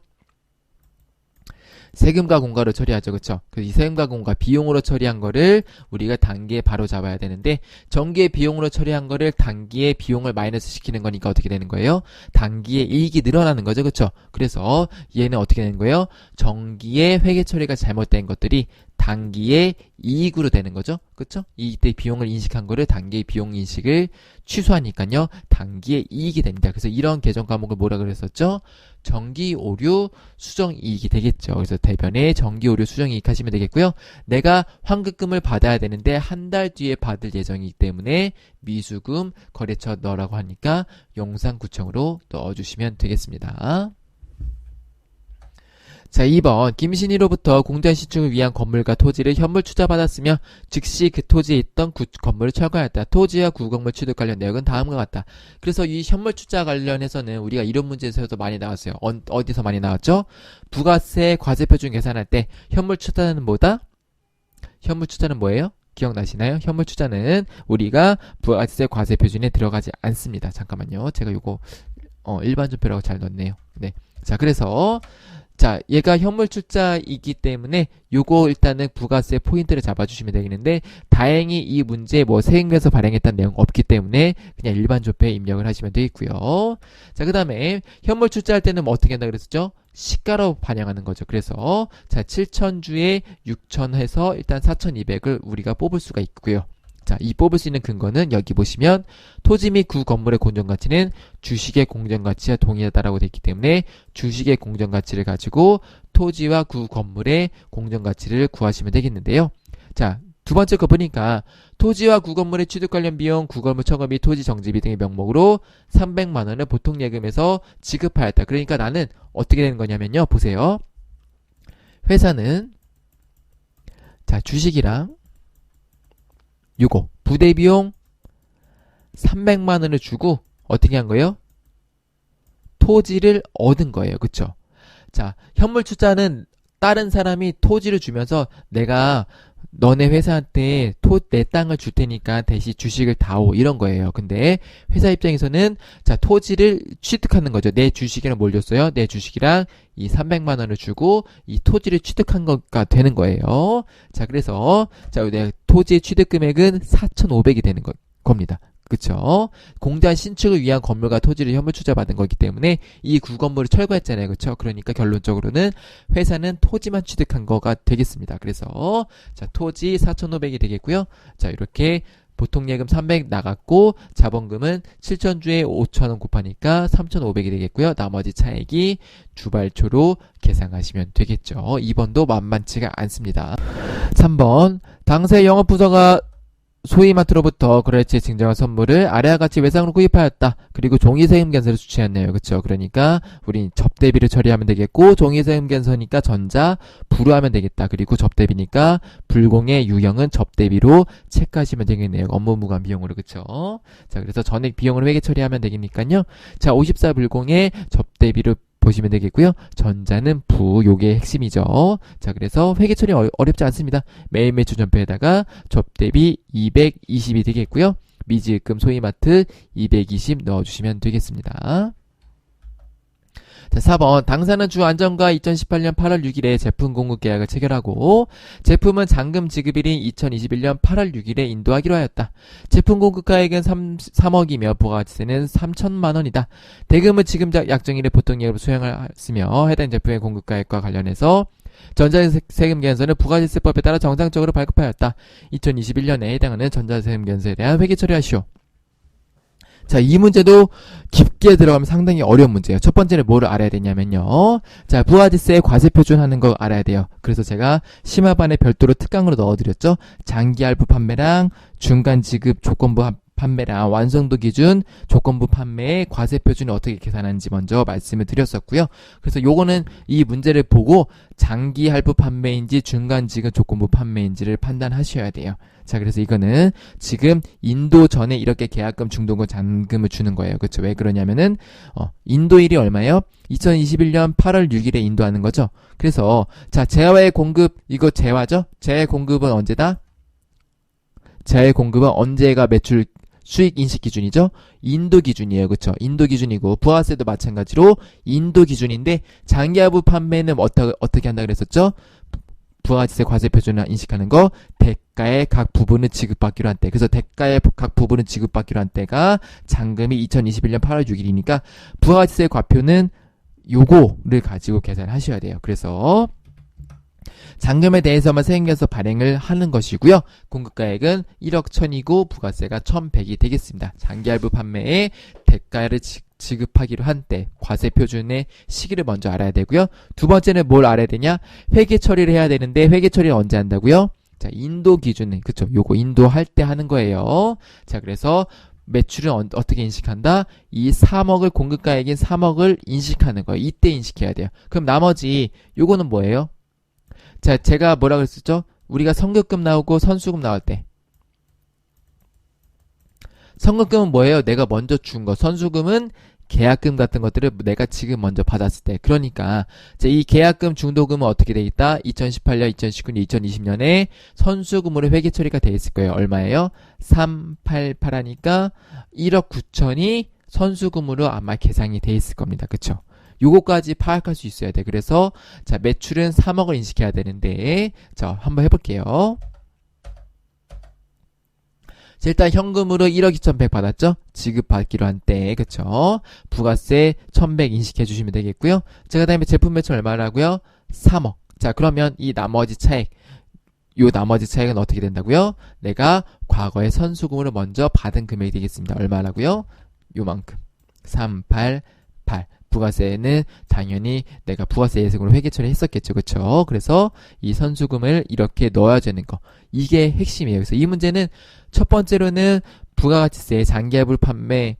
세금과 공과로 처리하죠. 그쵸? 이 세금과 공과 비용으로 처리한 거를 우리가 단기에 바로 잡아야 되는데 정기의 비용으로 처리한 거를 단기에 비용을 마이너스 시키는 거니까 어떻게 되는 거예요? 단기에 이익이 늘어나는 거죠. 그쵸? 그래서 얘는 어떻게 되는 거예요? 정기의 회계 처리가 잘못된 것들이 단기의 이익으로 되는 거죠. 그쵸? 이때 비용을 인식한 거를 단기의 비용 인식을 취소하니까요. 단기의 이익이 됩니다. 그래서 이런 계정 과목을 뭐라 그랬었죠? 정기 오류 수정 이익이 되겠죠. 그래서 대변에 정기 오류 수정 이익 하시면 되겠고요. 내가 환급금을 받아야 되는데 한 달 뒤에 받을 예정이기 때문에 미수금 거래처 넣으라고 하니까 용산구청으로 넣어주시면 되겠습니다. 자, 2번 김신희로부터 공장 신축을 위한 건물과 토지를 현물 투자받았으며 즉시 그 토지에 있던 건물을 철거하였다. 토지와 구건물 취득 관련 내역은 다음과 같다. 그래서 이 현물 투자 관련해서는 우리가 이런 문제에서도 많이 나왔어요. 어디서 많이 나왔죠? 부가세 과세표준 계산할 때 현물 투자는 뭐다? 현물 투자는 뭐예요? 기억나시나요? 현물 투자는 우리가 부가세 과세표준에 들어가지 않습니다. 잠깐만요. 제가 요거 일반전표라고 잘 넣었네요. 네. 자, 그래서 자, 얘가 현물출자이기 때문에 요거 일단은 부가세 포인트를 잡아주시면 되겠는데, 다행히 이 문제에 뭐 세액면에서 발행했다는 내용 없기 때문에 그냥 일반조표에 입력을 하시면 되겠고요. 자, 그 다음에 현물출자할 때는 뭐 어떻게 한다 그랬었죠? 시가로 반영하는 거죠. 그래서 자, 7,000주에 6,000 해서 일단 4,200을 우리가 뽑을 수가 있고요. 자, 이 뽑을 수 있는 근거는 여기 보시면 토지 및 구 건물의 공정가치는 주식의 공정가치와 동일하다라고 되어 있기 때문에 주식의 공정가치를 가지고 토지와 구 건물의 공정가치를 구하시면 되겠는데요. 자, 두 번째 거 보니까 토지와 구 건물의 취득 관련 비용, 구 건물 청구 및 토지 정지비 등의 명목으로 300만 원을 보통 예금에서 지급하였다. 그러니까 나는 어떻게 되는 거냐면요. 보세요. 회사는 자, 주식이랑 요거 부대비용 300만 원을 주고 어떻게 한 거예요? 토지를 얻은 거예요. 그쵸? 자, 현물출자는 다른 사람이 토지를 주면서 내가 너네 회사한테 내 땅을 줄 테니까 대신 주식을 다오 이런 거예요. 근데 회사 입장에서는 자, 토지를 취득하는 거죠. 내 주식이랑 뭘 줬어요? 내 주식이랑 이 300만 원을 주고 이 토지를 취득한 거가 되는 거예요. 자, 그래서 자, 내 토지의 취득 금액은 4,500이 되는 겁니다. 그쵸? 공단 신축을 위한 건물과 토지를 현물출자 받은 거기 때문에 이 구건물을 철거했잖아요. 그쵸? 그러니까 결론적으로는 회사는 토지만 취득한 거가 되겠습니다. 그래서 자, 토지 4,500이 되겠고요. 자, 이렇게 보통 예금 300 나갔고 자본금은 7,000주에 5,000원 곱하니까 3,500이 되겠고요. 나머지 차액이 주발초로 계산하시면 되겠죠. 2번도 만만치가 않습니다. 3번 당사의 영업부서가 소이마트로부터 거래처에 증정한 선물을 아래와 같이 외상으로 구입하였다. 그리고 종이세금 견서를 수취했네요. 그쵸? 그러니까 우리 접대비를 처리하면 되겠고 종이세금 견서니까 전자 불우하면 되겠다. 그리고 접대비니까 불공의 유형은 접대비로 체크하시면 되겠네요. 업무 무관 비용으로. 그쵸? 자, 그래서 전액 비용으로 회계 처리하면 되겠니까요. 자, 54 불공의 접대비를 보시면 되겠고요. 전자는 부, 요게 핵심이죠. 자, 그래서 회계 처리 어렵지 않습니다. 매일 매출 전표에다가 접대비 220이 되겠고요. 미지급금 소이마트 220 넣어주시면 되겠습니다. 자, 4번 당사는 주안전과 2018년 8월 6일에 제품 공급 계약을 체결하고 제품은 잔금 지급일인 2021년 8월 6일에 인도하기로 하였다. 제품 공급가액은 3억이며 부가가치세는 3천만 원이다. 대금은 지금 약정일에 보통 예금으로 수행하였으며 해당 제품의 공급가액과 관련해서 전자세금 견서는 부가세법에 따라 정상적으로 발급하였다. 2021년에 해당하는 전자세금 견서에 대한 회계 처리하시오. 자, 이 문제도 깊게 들어가면 상당히 어려운 문제예요. 첫 번째는 뭐를 알아야 되냐면요. 자, 부가지세 과세표준 하는 거 알아야 돼요. 그래서 제가 심화반에 별도로 특강으로 넣어드렸죠. 장기할부 판매랑 중간지급 조건부 판매랑 완성도 기준 조건부 판매의 과세표준을 어떻게 계산하는지 먼저 말씀을 드렸었고요. 그래서 요거는 이 문제를 보고 장기 할부 판매인지 중간 지급 조건부 판매인지를 판단하셔야 돼요. 자, 그래서 이거는 지금 인도 전에 이렇게 계약금, 중도금, 잔금을 주는 거예요. 그렇죠? 왜 그러냐면은 인도일이 얼마예요? 2021년 8월 6일에 인도하는 거죠. 그래서 자, 재화의 공급, 이거 재화죠? 재화의 공급은 언제다? 재화의 공급은 언제가 매출 수익 인식 기준이죠? 인도 기준이에요. 그쵸? 인도 기준이고, 부가세도 마찬가지로 인도 기준인데, 장기하부 판매는 어떻게 한다 그랬었죠? 부가지세 과세표준을 인식하는 거, 대가의 각 부분을 지급받기로 한 때. 그래서 대가의 각 부분을 지급받기로 한 때가 잔금이 2021년 8월 6일이니까, 부가지세 과표는 요거를 가지고 계산을 하셔야 돼요. 그래서, 잔금에 대해서만 세액면서 발행을 하는 것이고요. 공급가액은 1억 1000이고 부가세가 1100이 되겠습니다. 장기할부 판매에 대가를 지급하기로 한 때 과세표준의 시기를 먼저 알아야 되고요. 두 번째는 뭘 알아야 되냐? 회계 처리를 해야 되는데 회계 처리를 언제 한다고요? 자, 인도 기준은 그쵸? 요거 인도할 때 하는 거예요. 자, 그래서 매출은 어떻게 인식한다? 이 3억을 공급가액인 3억을 인식하는 거예요. 이때 인식해야 돼요. 그럼 나머지 요거는 뭐예요? 자, 제가 뭐라 그랬었죠? 우리가 선급금 나오고 선수금 나올 때. 선급금은 뭐예요? 내가 먼저 준 거. 선수금은 계약금 같은 것들을 내가 지금 먼저 받았을 때. 그러니까 자, 이 계약금 중도금은 어떻게 돼 있다? 2018년, 2019년, 2020년에 선수금으로 회계 처리가 돼 있을 거예요. 얼마예요? 388 하니까 1억 9천이 선수금으로 아마 계산이 돼 있을 겁니다. 그쵸? 요거까지 파악할 수 있어야 돼. 그래서 자, 매출은 3억을 인식해야 되는데 자, 한번 해볼게요. 자, 일단 현금으로 1억 2,100 받았죠? 지급받기로 한 때, 그쵸? 부가세 1,100 인식해 주시면 되겠고요. 자, 그 다음에 제품 매출 얼마라고요? 3억. 자, 그러면 이 나머지 차액, 요 나머지 차액은 어떻게 된다고요? 내가 과거에 선수금으로 먼저 받은 금액이 되겠습니다. 얼마라고요? 요만큼. 388. 부가세는 당연히 내가 부가세 예상으로 회계 처리했었겠죠. 그쵸? 그래서 이 선수금을 이렇게 넣어야 되는 거. 이게 핵심이에요. 그래서 이 문제는 첫 번째로는 부가가치세 장기할부 판매에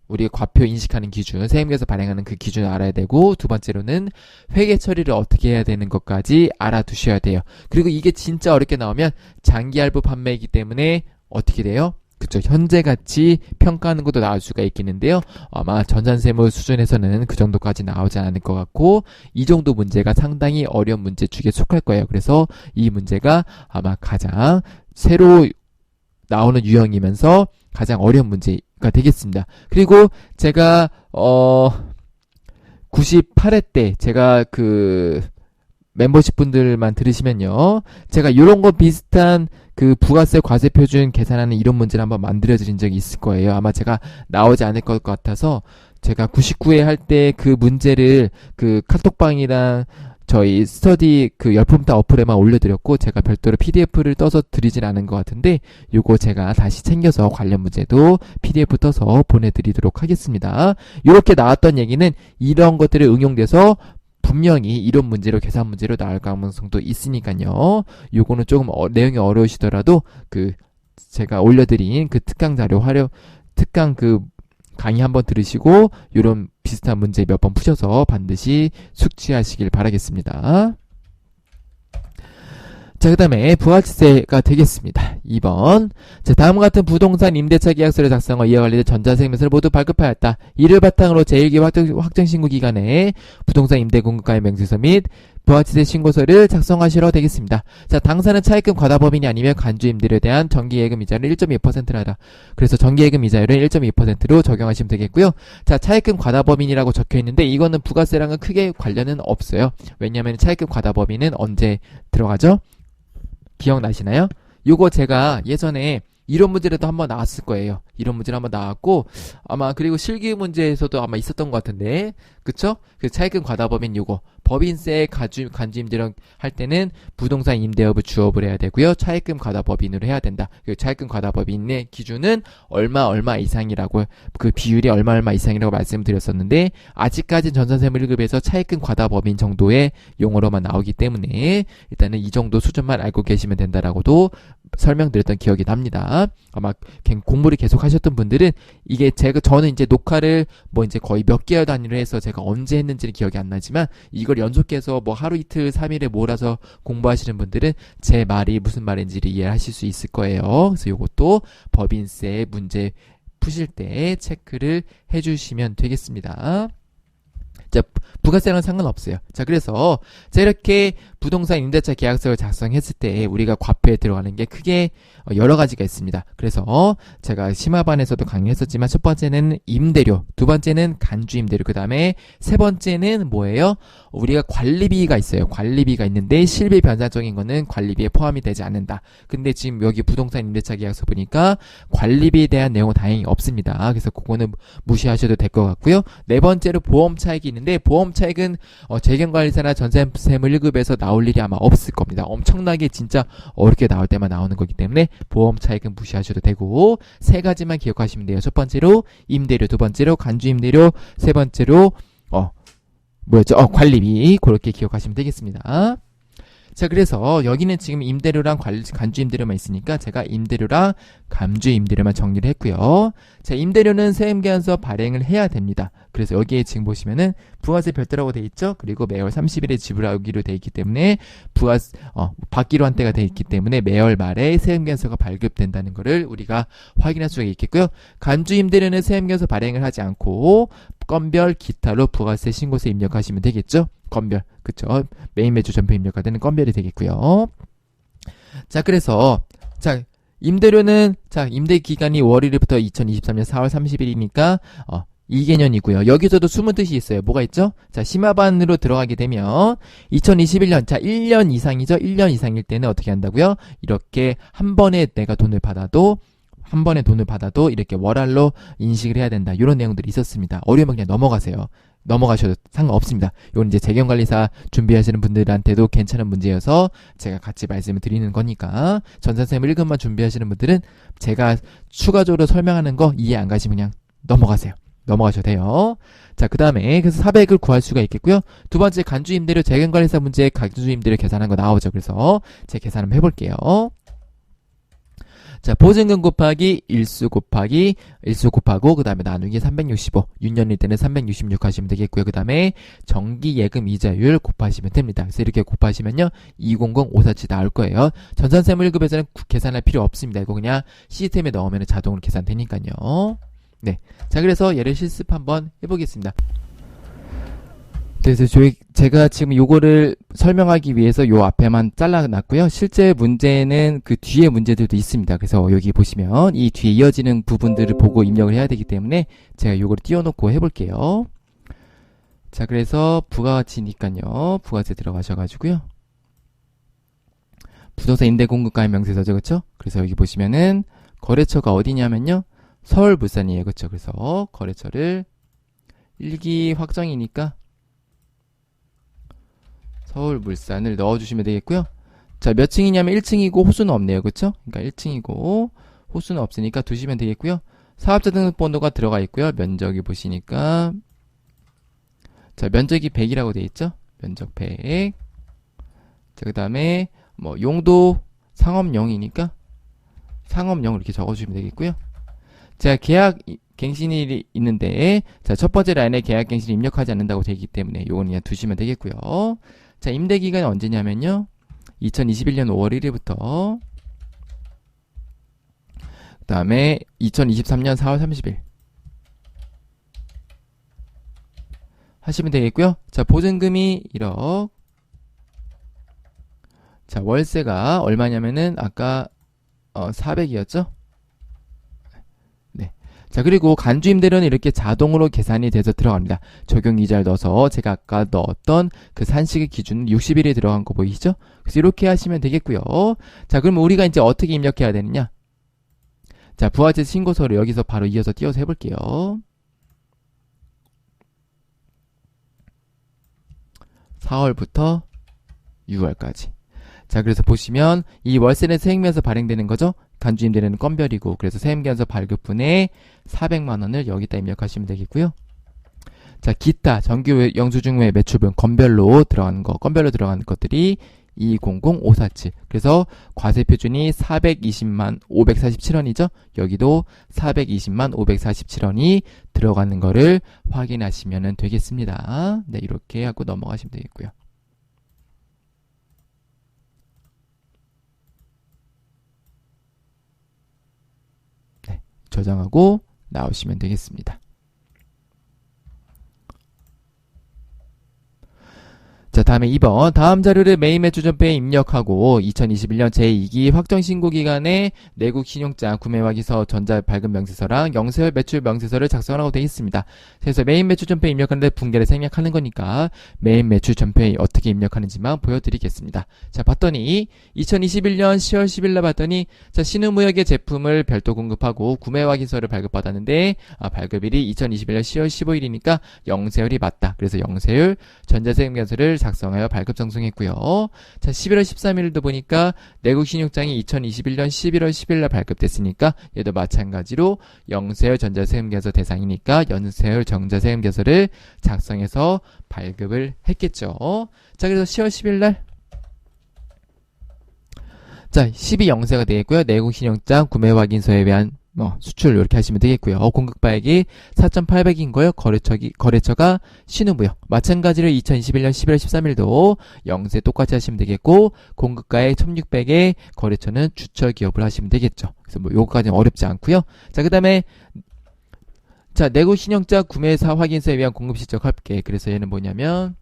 우리가 과표 인식하는 기준, 세무에서 발행하는 그 기준을 알아야 되고, 두 번째로는 회계 처리를 어떻게 해야 되는 것까지 알아두셔야 돼요. 그리고 이게 진짜 어렵게 나오면 장기할부 판매이기 때문에 어떻게 돼요? 그쵸. 현재 가치 평가하는 것도 나올 수가 있겠는데요. 아마 전산세무 수준에서는 그 정도까지 나오지 않을 것 같고, 이 정도 문제가 상당히 어려운 문제 축에 속할 거예요. 그래서 이 문제가 아마 가장 새로 나오는 유형이면서 가장 어려운 문제가 되겠습니다. 그리고 제가 98회 때 제가 그 멤버십 분들만 들으시면요, 제가 요런 거 비슷한 그 부가세 과세 표준 계산하는 이런 문제를 한번 만들어 드린 적이 있을 거예요. 아마 제가 나오지 않을 것 같아서 제가 99회 할 때 그 문제를 그 카톡방이랑 저희 스터디 그 열품타 어플에만 올려드렸고, 제가 별도로 PDF를 떠서 드리진 않은 것 같은데, 요거 제가 다시 챙겨서 관련 문제도 PDF 떠서 보내드리도록 하겠습니다. 요렇게 나왔던 얘기는 이런 것들이 응용돼서 분명히 이런 문제로, 계산 문제로 나올 가능성도 있으니까요. 요거는 조금 내용이 어려우시더라도 그 제가 올려드린 그 특강 자료 특강 그 강의 한번 들으시고 요런 비슷한 문제 몇 번 푸셔서 반드시 숙지하시길 바라겠습니다. 자, 그 다음에 부가가치세가 되겠습니다. 2번. 자, 다음과 같은 부동산 임대차 계약서를 작성하고 이와 관련된 전자세무서를 모두 발급하였다. 이를 바탕으로 제1기 확정신고 기간에 부동산 임대 공급가의 명세서 및 부가가치세 신고서를 작성하시러 되겠습니다. 자, 당사는 차입금 과다법인이 아니면 간주임대료에 대한 정기예금 이자를 1.2%를 하다. 그래서 정기예금 이자율은 1.2%로 적용하시면 되겠고요. 자, 차입금 과다법인이라고 적혀있는데 이거는 부가세랑은 크게 관련은 없어요. 왜냐하면 차입금 과다법인은 언제 들어가죠? 기억나시나요? 요거 제가 예전에 이런 문제라도 한번 나왔을 거예요. 이런 문제를 한번 나왔고, 아마 그리고 실기 문제에서도 아마 있었던 것 같은데, 그쵸? 그 차입금 과다법인 요거 법인세 간주임대료 할 때는 부동산 임대업을 주업을 해야 되고요. 차입금 과다법인으로 해야 된다. 그 차입금 과다법인의 기준은 얼마 이상이라고, 그 비율이 얼마 이상이라고 말씀드렸었는데, 아직까지는 전산세무 1급에서 차입금 과다법인 정도의 용어로만 나오기 때문에 일단은 이 정도 수준만 알고 계시면 된다라고도 설명드렸던 기억이 납니다. 아마 공부를 계속 하셨던 분들은 이게 저는 이제 녹화를 뭐 이제 거의 몇 개월 단위로 해서 제가 언제 했는지는 기억이 안 나지만, 이걸 연속해서 뭐 하루 이틀 3일에 몰아서 공부하시는 분들은 제 말이 무슨 말인지를 이해하실 수 있을 거예요. 그래서 이것도 법인세 문제 푸실 때 체크를 해주시면 되겠습니다. 자, 부가세랑은 상관없어요. 자, 그래서 자, 이렇게 부동산 임대차 계약서를 작성했을 때 우리가 과표에 들어가는 게 크게 여러 가지가 있습니다. 그래서 제가 심화반에서도 강의했었지만, 첫 번째는 임대료, 두 번째는 간주임대료, 그 다음에 세 번째는 뭐예요? 우리가 관리비가 있어요. 관리비가 있는데 실비 변상적인 거는 관리비에 포함이 되지 않는다. 근데 지금 여기 부동산 임대차 계약서 보니까 관리비에 대한 내용은 다행히 없습니다. 그래서 그거는 무시하셔도 될 것 같고요. 네 번째로 보험 차익이 있는데, 보험 차익은 재경관리사나 전세세무 1급에서 나올 일이 아마 없을 겁니다. 엄청나게 진짜 어렵게 나올 때만 나오는 거기 때문에 보험 차익은 무시하셔도 되고, 세 가지만 기억하시면 돼요. 첫 번째로 임대료, 두 번째로 간주임대료, 세 번째로 관리비. 그렇게 기억하시면 되겠습니다. 자, 그래서 여기는 지금 임대료랑 간주임대료만 있으니까 제가 임대료랑 간주임대료만 정리를 했고요. 자, 임대료는 세무계약서 발행을 해야 됩니다. 그래서 여기에 지금 보시면은 부가세 별도라고 돼 있죠. 그리고 매월 30일에 지불하기로 돼 있기 때문에 받기로 한 때가 돼 있기 때문에 매월 말에 세무계약서가 발급된다는 것을 우리가 확인할 수가 있겠고요. 간주임대료는 세무계약서 발행을 하지 않고 건별 기타로 부가세 신고세 입력하시면 되겠죠. 건별, 그쵸? 메인 매출 전표 입력할 때는 건별이 되겠고요. 자, 그래서 임대료는 자 임대 기간이 월 1일부터 2023년 4월 30일이니까 이 개념이고요. 여기서도 숨은 뜻이 있어요. 뭐가 있죠? 자, 심화반으로 들어가게 되면 2021년 자 1년 이상이죠. 1년 이상일 때는 어떻게 한다고요? 이렇게 한 번에 내가 돈을 받아도 이렇게 월할로 인식을 해야 된다. 이런 내용들이 있었습니다. 어려우면 그냥 넘어가세요. 넘어가셔도 상관없습니다. 이건 이제 재경관리사 준비하시는 분들한테도 괜찮은 문제여서 제가 같이 말씀을 드리는 거니까 전산세무 1급만 준비하시는 분들은 제가 추가적으로 설명하는 거 이해 안 가시면 그냥 넘어가세요. 넘어가셔도 돼요. 자, 그 다음에 그래서 400을 구할 수가 있겠고요. 두 번째 간주임대료 재경관리사 문제에 간주임대료 계산한 거 나오죠. 그래서 제 계산 한번 해볼게요. 자, 보증금 곱하기 일수 곱하고 그 다음에 나누기 365 6년일 때는 366 하시면 되겠고요. 그 다음에 정기예금 이자율 곱하시면 됩니다. 그래서 이렇게 곱하시면요 200547 나올 거예요. 전산세무 1급에서는 계산할 필요 없습니다. 이거 그냥 시스템에 넣으면 자동으로 계산되니까요. 네, 자 그래서 얘를 실습 한번 해보겠습니다. 그래서 제가 지금 요거를 설명하기 위해서 요 앞에만 잘라놨고요. 실제 문제는 그 뒤에 문제들도 있습니다. 그래서 여기 보시면 이 뒤에 이어지는 부분들을 보고 입력을 해야 되기 때문에 제가 요거를 띄워놓고 해볼게요. 자, 그래서 부가가치니까요. 부가세 들어가셔가지고요. 부동산 임대공급가의 명세서죠, 그렇죠? 그래서 여기 보시면은 거래처가 어디냐면요, 서울물산이에요, 그렇죠? 그래서 거래처를 1기 확정이니까 서울물산을 넣어주시면 되겠고요. 자, 몇 층이냐면 1층이고 호수는 없네요. 그쵸? 그러니까 1층이고 호수는 없으니까 두시면 되겠고요. 사업자 등록번호가 들어가 있고요. 면적이 보시니까 자, 면적이 100이라고 되어 있죠? 면적 100. 자, 그 다음에 뭐 용도 상업용이니까 상업용 이렇게 적어주시면 되겠고요. 자, 계약 갱신일이 있는데 자, 첫 번째 라인에 계약 갱신이 입력하지 않는다고 되어 있기 때문에 요거는 그냥 두시면 되겠고요. 자, 임대기간은 언제냐면요 2021년 5월 1일부터 그 다음에 2023년 4월 30일 하시면 되겠고요. 자, 보증금이 1억. 자, 월세가 얼마냐면은 아까 400이었죠? 자, 그리고 간주임대료는 이렇게 자동으로 계산이 돼서 들어갑니다. 적용이자를 넣어서 제가 아까 넣었던 그 산식의 기준은 60일에 들어간 거 보이시죠? 그래서 이렇게 하시면 되겠고요. 자, 그러면 우리가 이제 어떻게 입력해야 되느냐? 자, 부가세 신고서를 여기서 바로 이어서 띄워서 해볼게요. 4월부터 6월까지. 자, 그래서 보시면 이 월세는 세액면에서 발행되는 거죠. 간주임대료는 건별이고 그래서 세액면에서 발급분의 400만원을 여기다 입력하시면 되겠고요. 자, 기타 정규 영수증 외 매출분 건별로 들어가는 것들이 200,547. 그래서 과세 표준이 420만 547원이죠. 여기도 420만 547원이 들어가는 거를 확인하시면 되겠습니다. 네, 이렇게 하고 넘어가시면 되겠고요. 저장하고 나오시면 되겠습니다. 자, 다음에 2번. 다음 자료를 메인 매출 전표에 입력하고 2021년 제2기 확정 신고 기간에 내국 신용장, 구매확인서, 전자 발급 명세서랑 영세월 매출 명세서를 작성하라고 되어 있습니다. 그래서 메인 매출 전표에 입력하는데 분계를 생략하는 거니까 메인 매출 전표에 어떻게 입력하는지만 보여드리겠습니다. 자, 봤더니 2021년 10월 10일 날 봤더니 자, 신흥무역의 제품을 별도 공급하고 구매확인서를 발급받았는데 발급일이 2021년 10월 15일이니까 영세월이 맞다. 그래서 영세월 전자세금계서를 작성하여 발급 작성했고요. 자, 11월 13일도 보니까 내국 신용장이 2021년 11월 10일 날 발급됐으니까 얘도 마찬가지로 영세월 전자세금계서 대상이니까 연세월 전자세금계서를 작성해서 발급을 했겠죠. 자, 그래서 10월 10일 날 자, 12영세가 되겠고요. 내국 신용장 구매 확인서에 대한 수출 이렇게 하시면 되겠고요. 공급가액이 4,800인 거요. 거래처가 신흥무역. 마찬가지로 2021년 11월 13일도 영세 똑같이 하시면 되겠고 공급가액 1,600에 거래처는 주철 기업을 하시면 되겠죠. 그래서 뭐 요거까지는 어렵지 않고요. 자, 그다음에 자, 내국 신용장 구매사 확인서에 의한 공급 실적 합계. 그래서 얘는 뭐냐면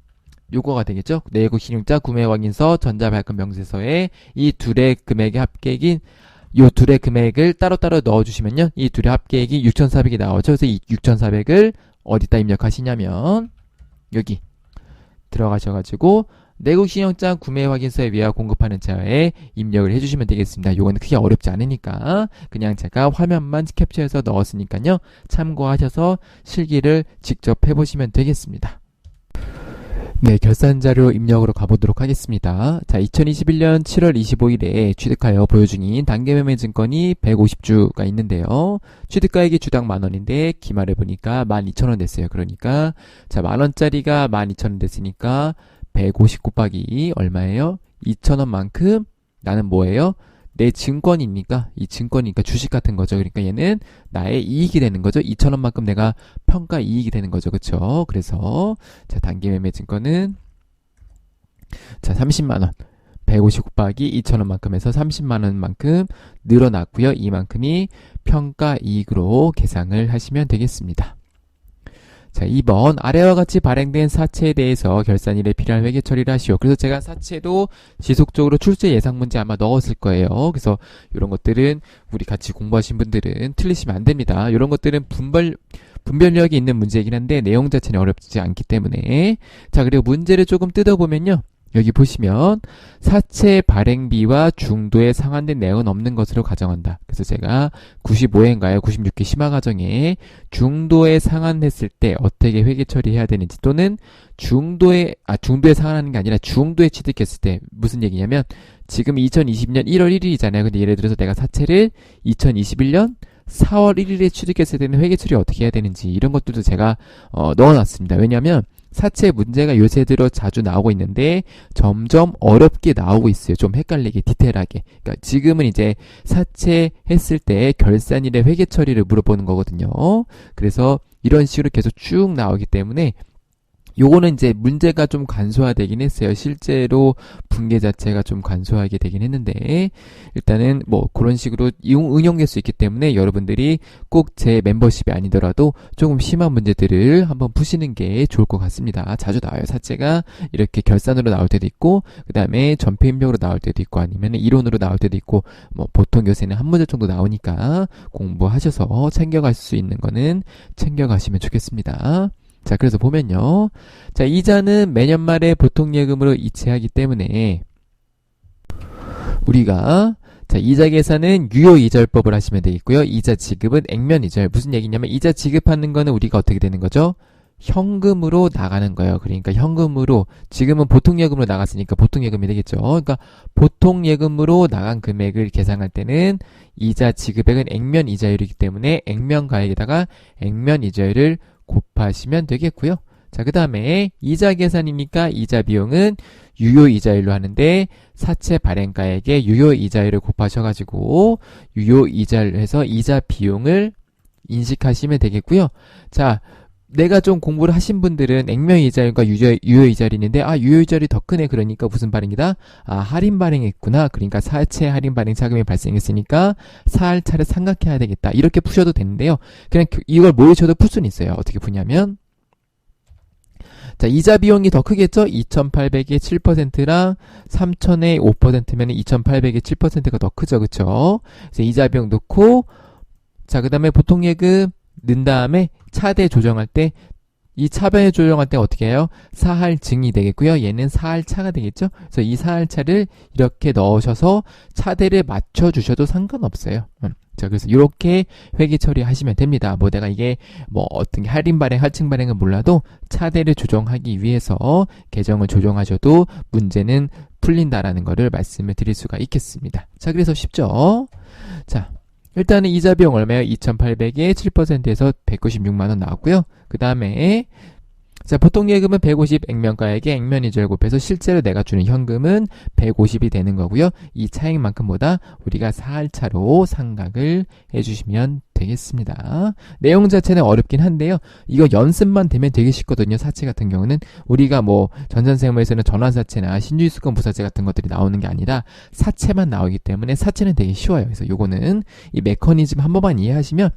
요거가 되겠죠. 내국 신용장 구매 확인서, 전자 발급 명세서에 이 둘의 금액의 합계인 요 둘의 금액을 따로따로 넣어주시면요. 이 둘의 합계액이 6,400이 나오죠. 그래서 이 6,400을 어디다 입력하시냐면 여기 들어가셔가지고 내국신용장 구매 확인서에 위하여 공급하는 자에 입력을 해주시면 되겠습니다. 요거는 크게 어렵지 않으니까 그냥 제가 화면만 캡처해서 넣었으니까요. 참고하셔서 실기를 직접 해보시면 되겠습니다. 네, 결산 자료 입력으로 가보도록 하겠습니다. 자, 2021년 7월 25일에 취득하여 보유 중인 단계매매 증권이 150주가 있는데요. 취득가액이 주당 만원인데 기말해 보니까 12,000원 됐어요. 그러니까 자, 만원짜리가 12,000원 됐으니까 150 곱하기 얼마예요? 2,000원만큼 나는 뭐예요? 내 증권이니까, 이 증권이니까 주식 같은 거죠. 그러니까 얘는 나의 이익이 되는 거죠. 2,000원만큼 내가 평가 이익이 되는 거죠. 그쵸? 그래서, 자, 단기매매 증권은, 자, 30만원. 150 곱하기 2,000원만큼 해서 30만원만큼 늘어났고요. 이만큼이 평가 이익으로 계상을 하시면 되겠습니다. 자, 2번 아래와 같이 발행된 사채에 대해서 결산일에 필요한 회계 처리를 하시오. 그래서 제가 사채도 지속적으로 출제 예상 문제 아마 넣었을 거예요. 그래서 이런 것들은 우리 같이 공부하신 분들은 틀리시면 안 됩니다. 이런 것들은 분별력이 있는 문제이긴 한데 내용 자체는 어렵지 않기 때문에 자, 그리고 문제를 조금 뜯어보면요. 여기 보시면 사채 발행비와 중도에 상환된 내역은 없는 것으로 가정한다. 그래서 제가 95회인가요? 96회 심화과정에 중도에 상환했을 때 어떻게 회계 처리해야 되는지 또는 중도에 상환하는 게 아니라 중도에 취득했을 때 무슨 얘기냐면 지금 2020년 1월 1일이잖아요. 근데 예를 들어서 내가 사채를 2021년 4월 1일에 취득했을 때는 회계 처리 어떻게 해야 되는지 이런 것들도 제가 넣어놨습니다. 왜냐하면 사채 문제가 요새 들어 자주 나오고 있는데 점점 어렵게 나오고 있어요. 좀 헷갈리게 디테일하게. 그러니까 지금은 이제 사채 했을 때 결산일의 회계 처리를 물어보는 거거든요. 그래서 이런 식으로 계속 쭉 나오기 때문에 요거는 이제 문제가 좀 간소화되긴 했어요. 실제로 분계 자체가 좀 간소하게 되긴 했는데 일단은 뭐 그런 식으로 응용될 수 있기 때문에 여러분들이 꼭 제 멤버십이 아니더라도 조금 심한 문제들을 한번 푸시는 게 좋을 것 같습니다. 자주 나와요. 사채가 이렇게 결산으로 나올 때도 있고 그 다음에 전폐입력으로 나올 때도 있고 아니면 이론으로 나올 때도 있고 뭐 보통 요새는 한 문제 정도 나오니까 공부하셔서 챙겨갈 수 있는 거는 챙겨가시면 좋겠습니다. 자, 그래서 보면요. 자, 이자는 매년 말에 보통 예금으로 이체하기 때문에 우리가 자, 이자 계산은 유효이절법을 하시면 되겠고요. 이자 지급은 액면이절. 무슨 얘기냐면 이자 지급하는 거는 우리가 어떻게 되는 거죠? 현금으로 나가는 거예요. 그러니까 현금으로 지금은 보통 예금으로 나갔으니까 보통 예금이 되겠죠. 그러니까 보통 예금으로 나간 금액을 계산할 때는 이자 지급액은 액면 이자율이기 때문에 액면 가액에다가 액면 이자율을 곱하시면 되겠고요. 자, 그 다음에 이자 계산이니까 이자 비용은 유효이자율로 하는데 사채 발행가액에 유효이자율을 곱하셔가지고 유효이자율 해서 이자 비용을 인식하시면 되겠고요. 자, 내가 좀 공부를 하신 분들은 액면이자율과 유효이자율이 있는데 유효이자율이 더 크네. 그러니까 무슨 발행이다? 할인 발행했구나. 그러니까 사채 할인 발행 자금이 발생했으니까 사할차를 삼각해야 되겠다. 이렇게 푸셔도 되는데요. 그냥 이걸 모의셔도 풀 수는 있어요. 어떻게 푸냐면 자, 이자 비용이 더 크겠죠? 2,800의 7%랑 3,000의 5%면 2,800의 7%가 더 크죠. 그쵸? 그래서 이자 비용 넣고 자, 그 다음에 보통 예금 넣은 다음에 차대 조정할 때 이 차변에 조정할 때 어떻게 해요? 사할증이 되겠고요. 얘는 사할차가 되겠죠. 그래서 이 사할차를 이렇게 넣으셔서 차대를 맞춰주셔도 상관없어요. 자, 그래서 이렇게 회계 처리하시면 됩니다. 뭐 내가 이게 뭐 어떤 게 할인 발행, 할증 발행은 몰라도 차대를 조정하기 위해서 계정을 조정하셔도 문제는 풀린다라는 거를 말씀을 드릴 수가 있겠습니다. 자, 그래서 쉽죠? 자, 일단은 이자 비용 얼마예요? 2,800에 7%에서 196만원 나왔고요. 그 다음에 자, 보통 예금은 150 액면가액에 액면이자율 곱해서 실제로 내가 주는 현금은 150이 되는 거고요. 이 차액만큼보다 우리가 사할차로 상각을 해주시면 되겠습니다. 내용 자체는 어렵긴 한데요. 이거 연습만 되면 되게 쉽거든요. 사채 같은 경우는 우리가 뭐 전산세무에서는 전환사채나 신주입수권 부사채 같은 것들이 나오는 게 아니라 사채만 나오기 때문에 사채는 되게 쉬워요. 그래서 요거는 이 메커니즘 한 번만 이해하시면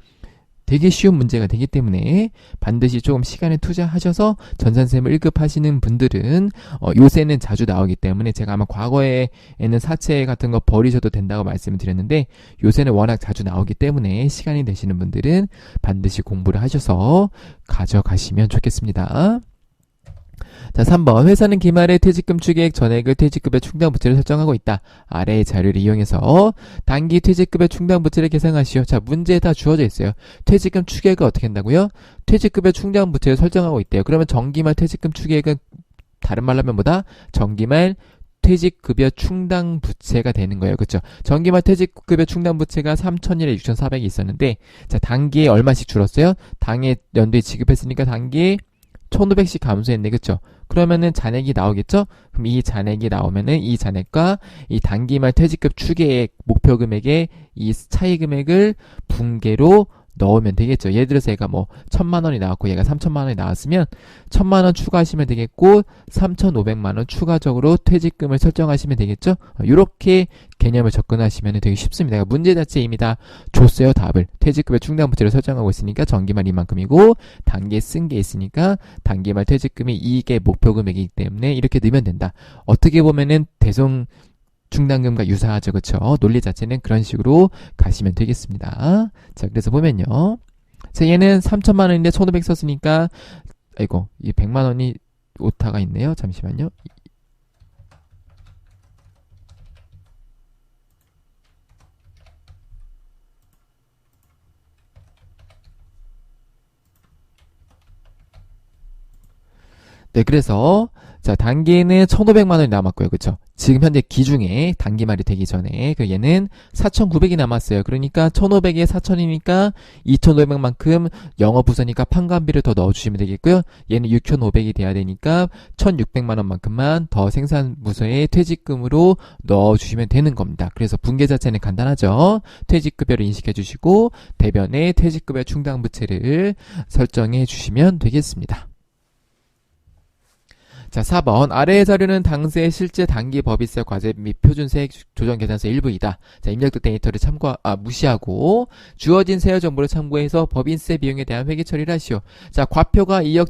되게 쉬운 문제가 되기 때문에 반드시 조금 시간을 투자하셔서 전산셈을 1급 하시는 분들은 요새는 자주 나오기 때문에 제가 아마 과거에는 사채 같은 거 버리셔도 된다고 말씀을 드렸는데 요새는 워낙 자주 나오기 때문에 시간이 되시는 분들은 반드시 공부를 하셔서 가져가시면 좋겠습니다. 자, 3번. 회사는 기말에 퇴직금 추계액 전액을 퇴직급의 충당 부채로 설정하고 있다. 아래의 자료를 이용해서 단기 퇴직급의 충당 부채를 계산하시오. 자, 문제에 다 주어져 있어요. 퇴직금 추계액을 어떻게 한다고요? 퇴직급의 충당 부채를 설정하고 있대요. 그러면 정기말 퇴직금 추계액은 다른 말로 하면 뭐다? 정기말 퇴직급여 충당 부채가 되는 거예요. 그렇죠? 정기말 퇴직급여 충당 부채가 3,000일에 6,400이 있었는데 자, 단기에 얼마씩 줄었어요? 당해 연도에 지급했으니까 단기에 1,500씩 감소했네. 그쵸? 그러면은 잔액이 나오겠죠? 그럼 이 잔액이 나오면은 이 잔액과 이 단기말 퇴직급 추계액 목표 금액의 이 차이 금액을 분계로 넣으면 되겠죠. 예를 들어서 얘가 뭐 1,000만원이 나왔고 얘가 3,000만원이 나왔으면 1,000만원 추가하시면 되겠고 3,500만원 추가적으로 퇴직금을 설정하시면 되겠죠. 이렇게 개념을 접근하시면 되게 쉽습니다. 문제 자체에 이미 다 줬어요. 답을. 퇴직금의 충당 부채를 설정하고 있으니까 정기말 이만큼이고 단기에 쓴 게 있으니까 단기말 퇴직금이 이게 목표 금액이기 때문에 이렇게 넣으면 된다. 어떻게 보면은 대송 충당금과 유사하죠. 그쵸? 논리 자체는 그런 식으로 가시면 되겠습니다. 자, 그래서 보면요. 자, 얘는 3,000만원인데 1,500 썼으니까, 아이고, 이 100만원이 오타가 있네요. 잠시만요. 네, 그래서 자, 단기에는 1,500만원이 남았고요. 그쵸? 지금 현재 기중에 단기말이 되기 전에 얘는 4,900이 남았어요. 그러니까 1,500에 4,000이니까 2,500만큼 영업부서니까 판관비를 더 넣어주시면 되겠고요. 얘는 6,500이 돼야 되니까 1,600만원만큼만 더 생산부서에 퇴직금으로 넣어주시면 되는 겁니다. 그래서 분계 자체는 간단하죠. 퇴직급여를 인식해 주시고 대변에 퇴직급여 충당부채를 설정해 주시면 되겠습니다. 자, 4번. 아래의 자료는 당시의 실제 단기 법인세 과세 및 표준세액 조정 계산서 일부이다. 자, 입력된 데이터를 무시하고 주어진 세율 정보를 참고해서 법인세 비용에 대한 회계 처리를 하시오. 자, 과표가 2억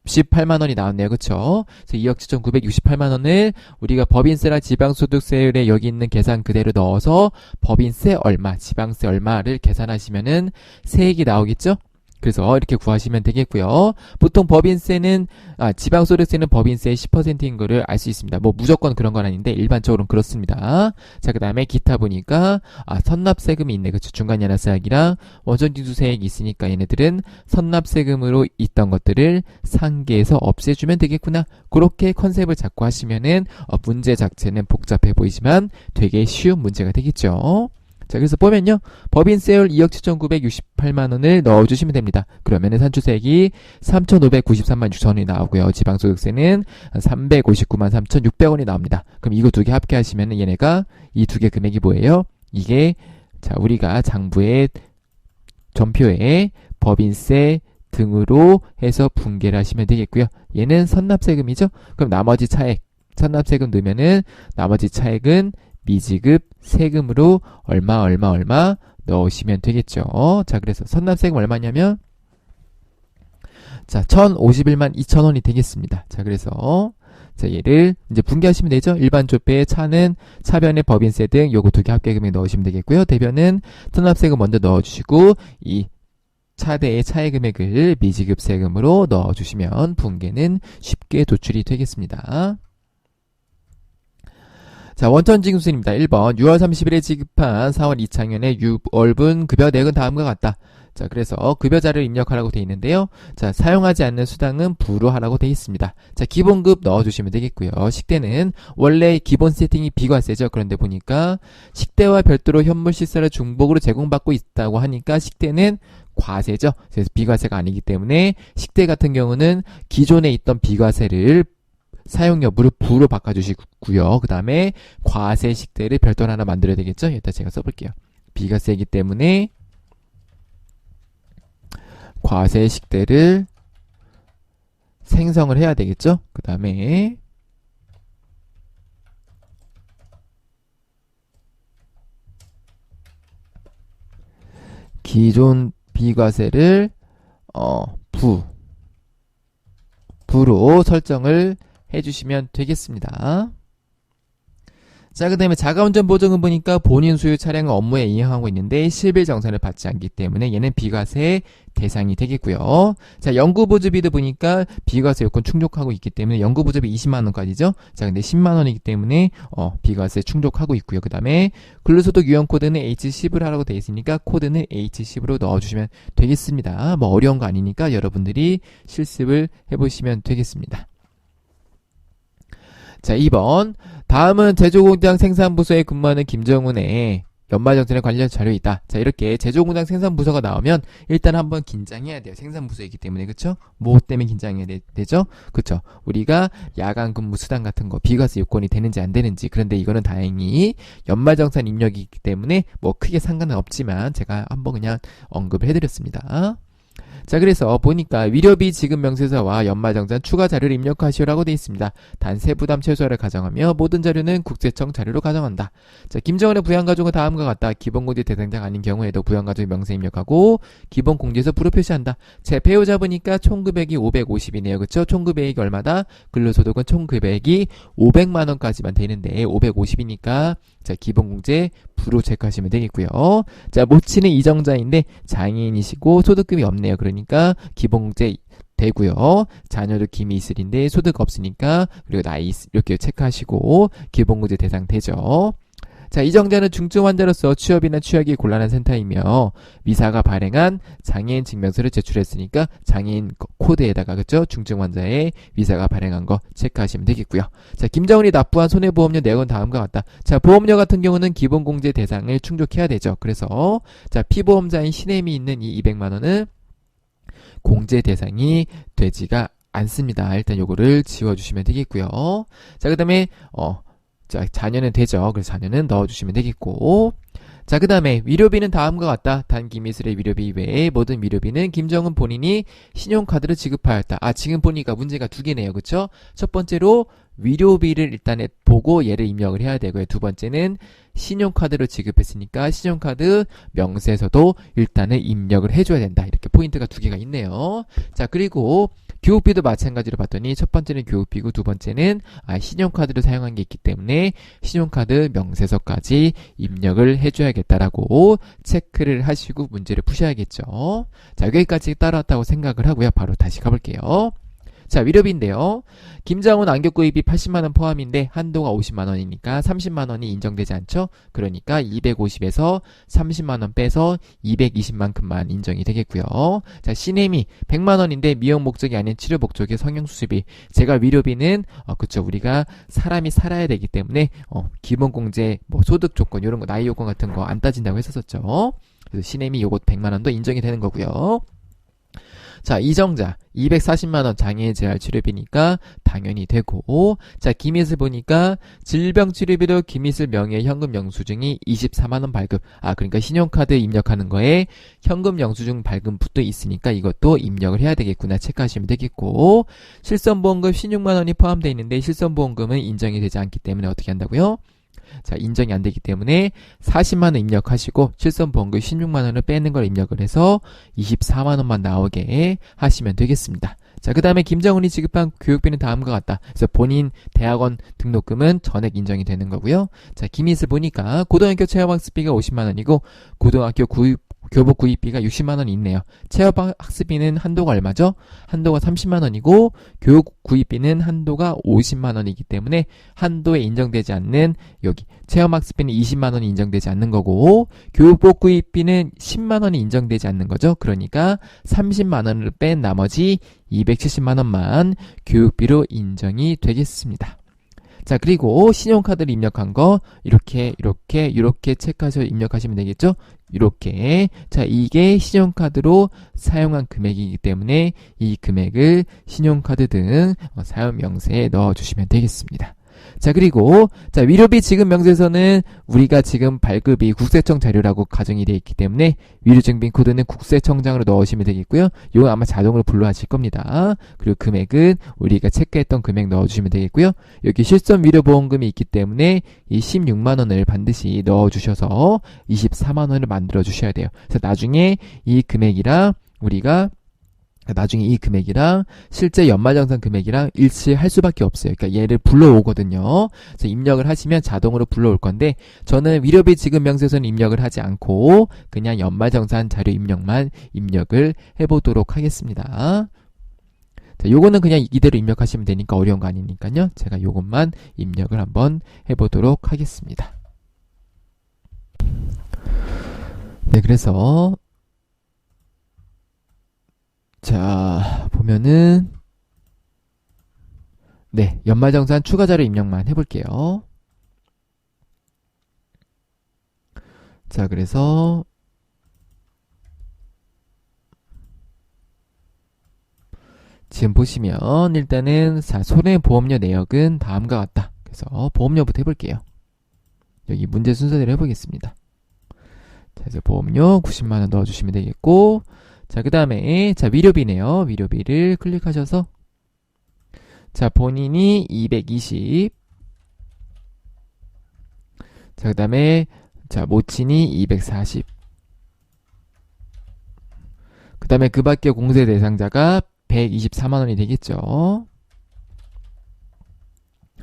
7,968만원이 나왔네요. 그쵸? 그래서 2억 7,968만원을 우리가 법인세랑 지방소득세율에 여기 있는 계산 그대로 넣어서 법인세 얼마, 지방세 얼마를 계산하시면은 세액이 나오겠죠? 그래서 이렇게 구하시면 되겠고요. 보통 법인세는 지방소득세는 법인세의 10%인 거를 알 수 있습니다. 뭐 무조건 그런 건 아닌데 일반적으로는 그렇습니다. 자, 그 다음에 기타 보니까 선납세금이 있네. 그쵸? 중간연합세액이랑 원전징수세액이 있으니까 얘네들은 선납세금으로 있던 것들을 상계에서 없애주면 되겠구나. 그렇게 컨셉을 잡고 하시면은 문제 자체는 복잡해 보이지만 되게 쉬운 문제가 되겠죠. 자, 그래서 보면요. 법인세율 2억 7,968만원을 넣어주시면 됩니다. 그러면은 산출세액이 3,593만 6천원이 나오고요. 지방소득세는 359만 3,600원이 나옵니다. 그럼 이거 두 개 합계하시면은 얘네가 이 두 개 금액이 뭐예요? 이게 자, 우리가 장부의 전표에 법인세 등으로 해서 분계를 하시면 되겠고요. 얘는 선납세금이죠. 그럼 나머지 차액, 선납세금 넣으면은 나머지 차액은 미지급 세금으로 얼마 넣으시면 되겠죠. 자, 그래서 선납세금 얼마냐면 자, 1,051만 2천원이 되겠습니다. 자, 그래서 자, 얘를 이제 분개하시면 되죠. 일반 조폐의 차는 차변의 법인세 등 요거 두 개 합계 금액 넣으시면 되겠고요. 대변은 선납세금 먼저 넣어주시고 이 차대의 차액 금액을 미지급 세금으로 넣어주시면 분개는 쉽게 도출이 되겠습니다. 자, 원천징수입니다. 1번 6월 30일에 지급한 4월 2차년의 6월분 급여 내역은 다음과 같다. 자, 그래서 급여자를 입력하라고 되어 있는데요. 자, 사용하지 않는 수당은 불허하라고 되어 있습니다. 자, 기본급 넣어주시면 되겠고요. 식대는 원래 기본 세팅이 비과세죠. 그런데 보니까 식대와 별도로 현물 시설을 중복으로 제공받고 있다고 하니까 식대는 과세죠. 그래서 비과세가 아니기 때문에 식대 같은 경우는 기존에 있던 비과세를 사용 여부를 부로 바꿔주시고요. 그 다음에 과세 식대를 별도로 하나 만들어야 되겠죠? 일단 제가 써볼게요. 비과세이기 때문에 과세 식대를 생성을 해야 되겠죠? 그 다음에 기존 비과세를 부로 설정을 해주시면 되겠습니다. 자, 그 다음에 자가운전 보증은 보니까 본인 소유 차량을 업무에 이용하고 있는데 실비 정산을 받지 않기 때문에 얘는 비과세 대상이 되겠고요. 자, 연구보조비도 보니까 비과세 요건 충족하고 있기 때문에 연구보조비 20만원까지죠. 자, 근데 10만원이기 때문에 비과세 충족하고 있고요. 그 다음에 근로소득 유형코드는 H10으로 하라고 되어 있으니까 코드는 H10으로 넣어주시면 되겠습니다. 뭐 어려운 거 아니니까 여러분들이 실습을 해보시면 되겠습니다. 자, 2번. 다음은 제조공장 생산부서에 근무하는 김정훈의 연말정산에 관련 자료가 있다. 자, 이렇게 제조공장 생산부서가 나오면 일단 한번 긴장해야 돼요. 생산부서이기 때문에. 그쵸? 뭐 때문에 긴장해야 되죠? 그쵸? 우리가 야간 근무 수당 같은 거 비과세 요건이 되는지 안 되는지. 그런데 이거는 다행히 연말정산 입력이기 때문에 뭐 크게 상관은 없지만 제가 한번 그냥 언급을 해드렸습니다. 자, 그래서 보니까 위료비 지급 명세서와 연말정산 추가 자료를 입력하시오라고 되어 있습니다. 단세 부담 최소화를 가정하며 모든 자료는 국세청 자료로 가정한다. 자, 김정은의 부양가족은 다음과 같다. 기본공제 대상자가 아닌 경우에도 부양가족 명세 입력하고 기본공제에서 부로 표시한다. 제 배우자 보니까 총급액이 550이네요. 그쵸? 총급액이 얼마다? 근로소득은 총급액이 500만원까지만 되는데 550이니까 자, 기본공제 부로 체크하시면 되겠고요. 자, 모친은 이정자인데 장애인이시고 소득금이 없네요. 그러니까 기본공제 되고요. 자녀도 김이 있으린데 소득 없으니까 그리고 나이 이렇게 체크하시고 기본공제 대상 되죠. 자, 이정자는 중증 환자로서 취업이나 취약이 곤란한 센터이며 위사가 발행한 장애인 증명서를 제출했으니까 장애인 코드에다가 그죠? 중증 환자의 위사가 발행한 거 체크하시면 되겠고요. 자, 김정은이 납부한 손해보험료 내역은 다음과 같다. 자, 보험료 같은 경우는 기본공제 대상을 충족해야 되죠. 그래서 자, 피보험자인 신혜미 있는 이 200만원은 공제 대상이 되지가 않습니다. 일단 요거를 지워주시면 되겠고요. 자, 그 다음에 자, 자녀는 되죠. 그래서 자녀는 넣어주시면 되겠고. 자, 그 다음에 위료비는 다음과 같다. 단 김희슬의 위료비 외에 모든 위료비는 김정은 본인이 신용카드를 지급하였다. 아, 지금 보니까 문제가 두 개네요. 그쵸? 첫 번째로 위료비를 일단 보고 얘를 입력을 해야 되고요. 두 번째는 신용카드로 지급했으니까 신용카드 명세서도 일단은 입력을 해줘야 된다. 이렇게 포인트가 두 개가 있네요. 자, 그리고 교육비도 마찬가지로 봤더니 첫 번째는 교육비고 두 번째는 신용카드를 사용한 게 있기 때문에 신용카드 명세서까지 입력을 해줘야겠다라고 체크를 하시고 문제를 푸셔야겠죠. 자, 여기까지 따라왔다고 생각을 하고요. 바로 다시 가볼게요. 자, 위료비인데요. 김정은 안격구입이 80만원 포함인데 한도가 50만원이니까 30만원이 인정되지 않죠? 그러니까 250에서 30만원 빼서 220만큼만 인정이 되겠고요. 자, 신혜미 100만원인데 미용 목적이 아닌 치료 목적의 성형수술비. 제가 위료비는 그쵸, 우리가 사람이 살아야 되기 때문에 기본공제 뭐 소득 조건 이런 거 나이 요건 같은 거 안 따진다고 했었었죠. 그래서 신혜미 요거 100만원도 인정이 되는 거고요. 자, 이정자 240만원 장애인 재활 치료비니까 당연히 되고. 자, 김희슬 보니까 질병치료비도 김희슬 명의 현금 영수증이 24만원 발급. 그러니까 신용카드 입력하는 거에 현금 영수증 발급 붙어 있으니까 이것도 입력을 해야 되겠구나 체크하시면 되겠고. 실손보험금 16만원이 포함되어 있는데 실손보험금은 인정이 되지 않기 때문에 어떻게 한다고요? 자, 인정이 안 되기 때문에 40만원 입력하시고 실손보험금 16만원을 빼는 걸 입력을 해서 24만원만 나오게 하시면 되겠습니다. 자, 그 다음에 김정은이 지급한 교육비는 다음과 같다. 그래서 본인 대학원 등록금은 전액 인정이 되는 거고요. 자, 김희슬 보니까 고등학교 체험학습비가 50만원이고 고등학교 교복 구입비가 60만원이 있네요. 체험학습비는 한도가 얼마죠? 한도가 30만원이고 교복 구입비는 한도가 50만원이기 때문에 한도에 인정되지 않는 여기 체험학습비는 20만원이 인정되지 않는 거고 교복 구입비는 10만원이 인정되지 않는 거죠. 그러니까 30만원을 뺀 나머지 270만원만 교육비로 인정이 되겠습니다. 자, 그리고 신용카드를 입력한 거 이렇게 체크하셔서 입력하시면 되겠죠? 이렇게. 자, 이게 신용카드로 사용한 금액이기 때문에 이 금액을 신용카드 등 사용 명세에 넣어주시면 되겠습니다. 자, 그리고 자, 위료비 지급 명세서는 우리가 지금 발급이 국세청 자료라고 가정이 되어 있기 때문에 위료증빙 코드는 국세청장으로 넣으시면 되겠고요. 이건 아마 자동으로 불러하실 겁니다. 그리고 금액은 우리가 체크했던 금액 넣어주시면 되겠고요. 여기 실손 위료보험금이 있기 때문에 이 16만 원을 반드시 넣어주셔서 24만 원을 만들어 주셔야 돼요. 그래서 나중에 이 금액이랑 실제 연말정산 금액이랑 일치할 수밖에 없어요. 그러니까 얘를 불러오거든요. 그래서 입력을 하시면 자동으로 불러올 건데 저는 위료비 지급 명세서는 입력을 하지 않고 그냥 연말정산 자료 입력만 입력을 해보도록 하겠습니다. 자, 요거는 그냥 이대로 입력하시면 되니까 어려운 거 아니니까요. 제가 요것만 입력을 한번 해보도록 하겠습니다. 네, 그래서 자, 보면은 네, 연말정산 추가 자료 입력만 해볼게요. 자, 그래서 지금 보시면 일단은 손해보험료 내역은 다음과 같다. 그래서 보험료부터 해볼게요. 여기 문제 순서대로 해보겠습니다. 자, 그래서 보험료 90만원 넣어주시면 되겠고, 자, 그 다음에 자, 위료비네요. 위료비를 클릭하셔서 자, 본인이 220, 자, 그 다음에 자, 모친이 240, 그 다음에 그 밖에 공세 대상자가 124만원이 되겠죠.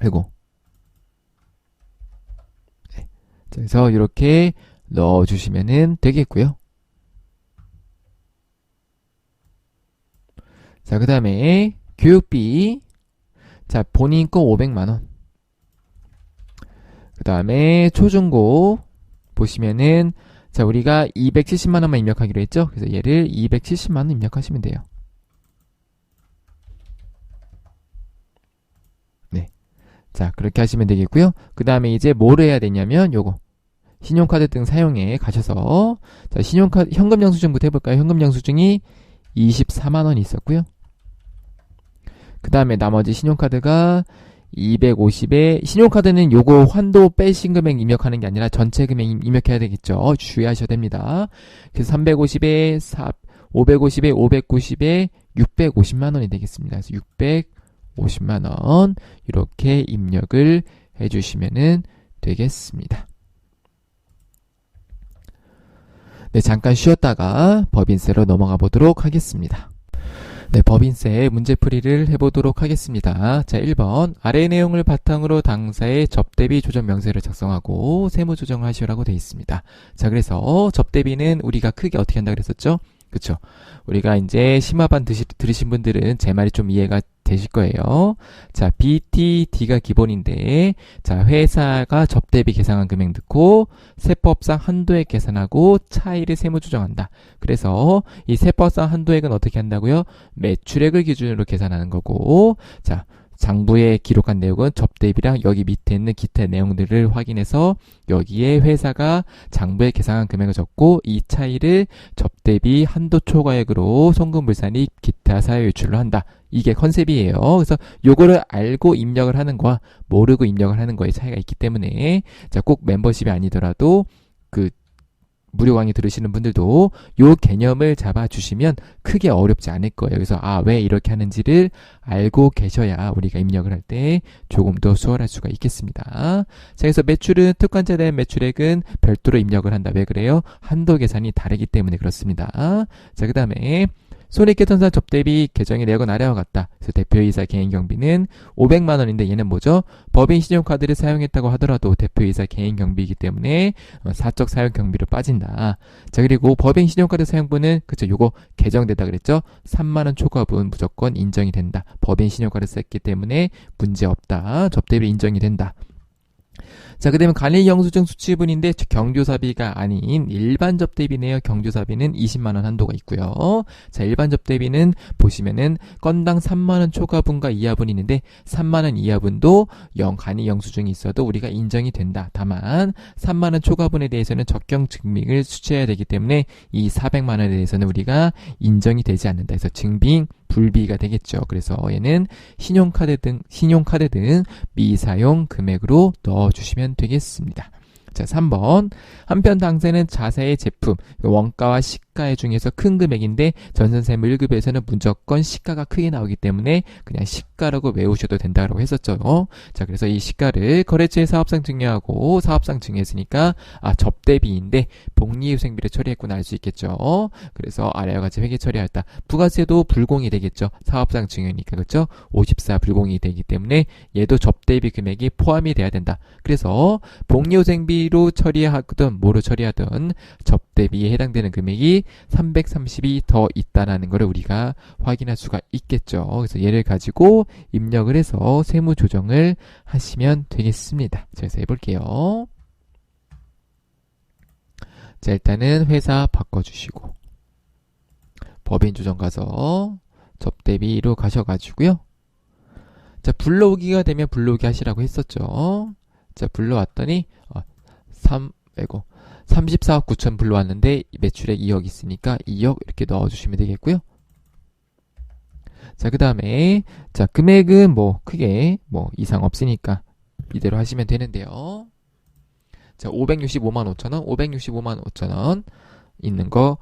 아이고. 네. 그래서 이렇게 넣어주시면 되겠고요. 자, 그 다음에 교육비, 자, 본인 거 500만원, 그 다음에 초중고 보시면은 자, 우리가 270만원만 입력하기로 했죠. 그래서 얘를 270만원 입력하시면 돼요. 네. 자, 그렇게 하시면 되겠고요. 그 다음에 이제 뭘 해야 되냐면 요거 신용카드 등 사용에 가셔서 자, 신용카드 현금 영수증부터 해볼까요? 현금 영수증이 24만원이 있었고요. 그 다음에 나머지 신용카드가 250에 신용카드는 요거 환도 빼신 금액 입력하는 게 아니라 전체 금액 입력해야 되겠죠. 주의하셔야 됩니다. 그래서 350에 550에 590에 650만원이 되겠습니다. 그래서 650만원 이렇게 입력을 해주시면 되겠습니다. 네, 잠깐 쉬었다가 법인세로 넘어가 보도록 하겠습니다. 네, 법인세 문제풀이를 해보도록 하겠습니다. 자, 1번 아래 내용을 바탕으로 당사의 접대비 조정 명세를 작성하고 세무 조정을 하시라고 되어 있습니다. 자, 그래서 접대비는 우리가 크게 어떻게 한다 그랬었죠? 그쵸? 우리가 이제 심화반 들으신 분들은 제 말이 좀 이해가 되실 거예요. 자, BTD가 기본인데, 자, 회사가 접대비 계상한 금액 넣고, 세법상 한도액 계산하고, 차이를 세무 조정한다. 그래서, 이 세법상 한도액은 어떻게 한다고요? 매출액을 기준으로 계산하는 거고, 자, 장부에 기록한 내용은 접대비랑 여기 밑에 있는 기타 내용들을 확인해서 여기에 회사가 장부에 계상한 금액을 적고 이 차이를 접대비 한도 초과액으로 송금불산 및 기타 사유 유출로 한다. 이게 컨셉이에요. 그래서 요거를 알고 입력을 하는 거와 모르고 입력을 하는 거에 차이가 있기 때문에 자, 꼭 멤버십이 아니더라도 그 무료 강의 들으시는 분들도 요 개념을 잡아주시면 크게 어렵지 않을 거예요. 그래서 왜 이렇게 하는지를 알고 계셔야 우리가 입력을 할 때 조금 더 수월할 수가 있겠습니다. 자, 그래서 매출은 특관자에 대한 매출액은 별도로 입력을 한다. 왜 그래요? 한도 계산이 다르기 때문에 그렇습니다. 자, 그 다음에 손익계산서 접대비 계정의 내역은 아래와 같다. 그래서 대표이사 개인경비는 500만원인데 얘는 뭐죠? 법인 신용카드를 사용했다고 하더라도 대표이사 개인경비이기 때문에 사적 사용 경비로 빠진다. 자, 그리고 법인 신용카드 사용분은 그쵸, 요거 개정되다 그랬죠? 3만원 초과분 무조건 인정이 된다. 법인 신용카드 썼기 때문에 문제 없다. 접대비 인정이 된다. 자, 그 다음에 관리영수증 수취분인데 경조사비가 아닌 일반 접대비네요. 경조사비는 20만원 한도가 있고요. 자, 일반 접대비는 보시면은 건당 3만원 초과분과 이하분이 있는데 3만원 이하분도 관리영수증이 있어도 우리가 인정이 된다. 다만 3만원 초과분에 대해서는 적경 증빙을 수취해야 되기 때문에 이 400만원에 대해서는 우리가 인정이 되지 않는다. 그래서 증빙 불비가 되겠죠. 그래서 얘는 신용카드 등 미사용 금액으로 넣어주시면 되겠습니다. 자, 3번. 한편 당사는 자사의 제품, 원가와 시가 중에서 큰 금액인데 전산세무 1급에서는 무조건 시가가 크게 나오기 때문에 그냥 시가라고 외우셔도 된다고 했었죠. 자, 그래서 이 시가를 거래처의 사업상 증여하고 사업상 증여했으니까 접대비인데 복리후생비를 처리했구나 알 수 있겠죠. 그래서 아래와 같이 회계 처리했다. 부가세도 불공이 되겠죠. 사업상 증여니까 그렇죠. 54 불공이 되기 때문에 얘도 접대비 금액이 포함이 돼야 된다. 그래서 복리후생비로 처리하든 뭐로 처리하든 접대비에 해당되는 금액이 330이 더 있다는 것을 우리가 확인할 수가 있겠죠. 그래서 얘를 가지고 입력을 해서 세무 조정을 하시면 되겠습니다. 자, 그래서 해볼게요. 자, 일단은 회사 바꿔주시고 법인 조정 가서 접대비로 가셔가지고요. 자, 불러오기가 되면 불러오기 하시라고 했었죠. 자, 불러왔더니 34억 9천 불러왔는데 매출액 2억 있으니까 2억 이렇게 넣어주시면 되겠고요. 자, 그 다음에 자, 금액은 뭐 크게 뭐 이상 없으니까 이대로 하시면 되는데요. 자, 565만 5천원 565만 5천원 있는 거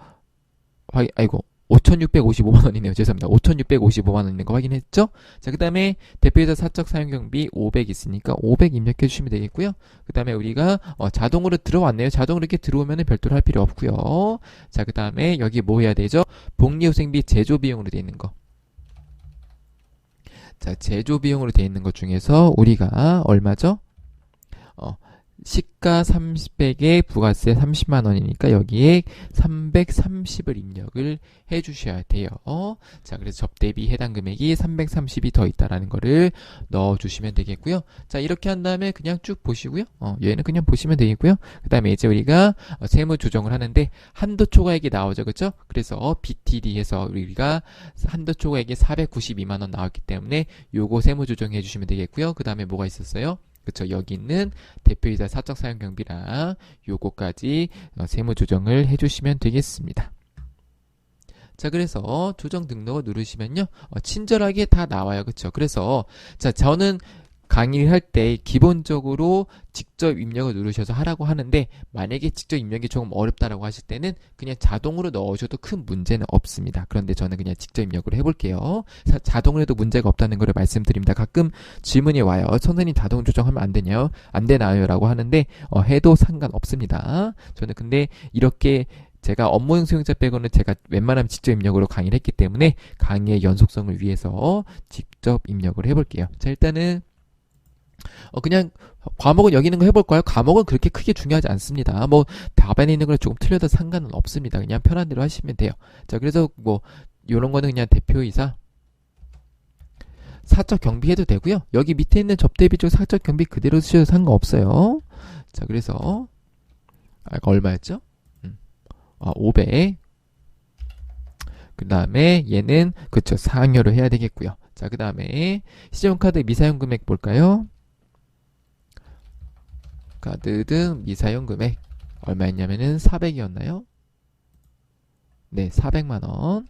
5,655만원이네요. 죄송합니다. 5,655만원 있는 거 확인했죠? 자, 그 다음에 대표이사 사적 사용경비 500 있으니까 500 입력해 주시면 되겠고요. 그 다음에 우리가 자동으로 들어왔네요. 자동으로 이렇게 들어오면 별도로 할 필요 없고요. 자, 그 다음에 여기 뭐 해야 되죠? 복리후생비 제조비용으로 되어 있는 거. 자, 제조비용으로 되어 있는 것 중에서 우리가 얼마죠? 시가 30백에 부가세 30만원이니까 여기에 330을 입력을 해 주셔야 돼요. 자, 그래서 접대비 해당 금액이 330이 더 있다라는 거를 넣어 주시면 되겠고요. 자, 이렇게 한 다음에 그냥 쭉 보시고요. 얘는 그냥 보시면 되겠고요. 그 다음에 이제 우리가 세무 조정을 하는데 한도 초과액이 나오죠. 그렇죠? 그래서 BTD에서 우리가 한도 초과액이 492만원 나왔기 때문에 요거 세무 조정해 주시면 되겠고요. 그 다음에 뭐가 있었어요? 그쵸, 여기 있는 대표이사 사적 사용 경비랑 요거까지 세무 조정을 해주시면 되겠습니다. 자, 그래서 조정 등록을 누르시면요, 친절하게 다 나와요. 그쵸? 그래서 자, 저는 강의를 할 때 기본적으로 직접 입력을 누르셔서 하라고 하는데 만약에 직접 입력이 조금 어렵다라고 하실 때는 그냥 자동으로 넣으셔도 큰 문제는 없습니다. 그런데 저는 그냥 직접 입력을 해볼게요. 자동으로 해도 문제가 없다는 걸 말씀드립니다. 가끔 질문이 와요. 선생님 자동 조정하면 안 되냐요? 안 되나요? 라고 하는데 해도 상관없습니다. 저는 근데 이렇게 제가 업무용 수용자 빼고는 제가 웬만하면 직접 입력으로 강의를 했기 때문에 강의의 연속성을 위해서 직접 입력을 해볼게요. 자, 일단은 그냥 과목은 여기 있는 거 해볼까요? 과목은 그렇게 크게 중요하지 않습니다. 뭐 답안에 있는 걸 조금 틀려도 상관은 없습니다. 그냥 편한 대로 하시면 돼요. 자, 그래서 뭐 요런 거는 그냥 대표이사 사적 경비 해도 되고요. 여기 밑에 있는 접대비 쪽 사적 경비 그대로 쓰셔도 상관없어요. 자, 그래서 얼마였죠? 500. 그 다음에 얘는 그쵸, 상여로 해야 되겠고요. 자, 그 다음에 신용카드 미사용 금액 볼까요? 카드 등 미사용 금액 얼마였냐면은 400이었나요? 네, 400만원.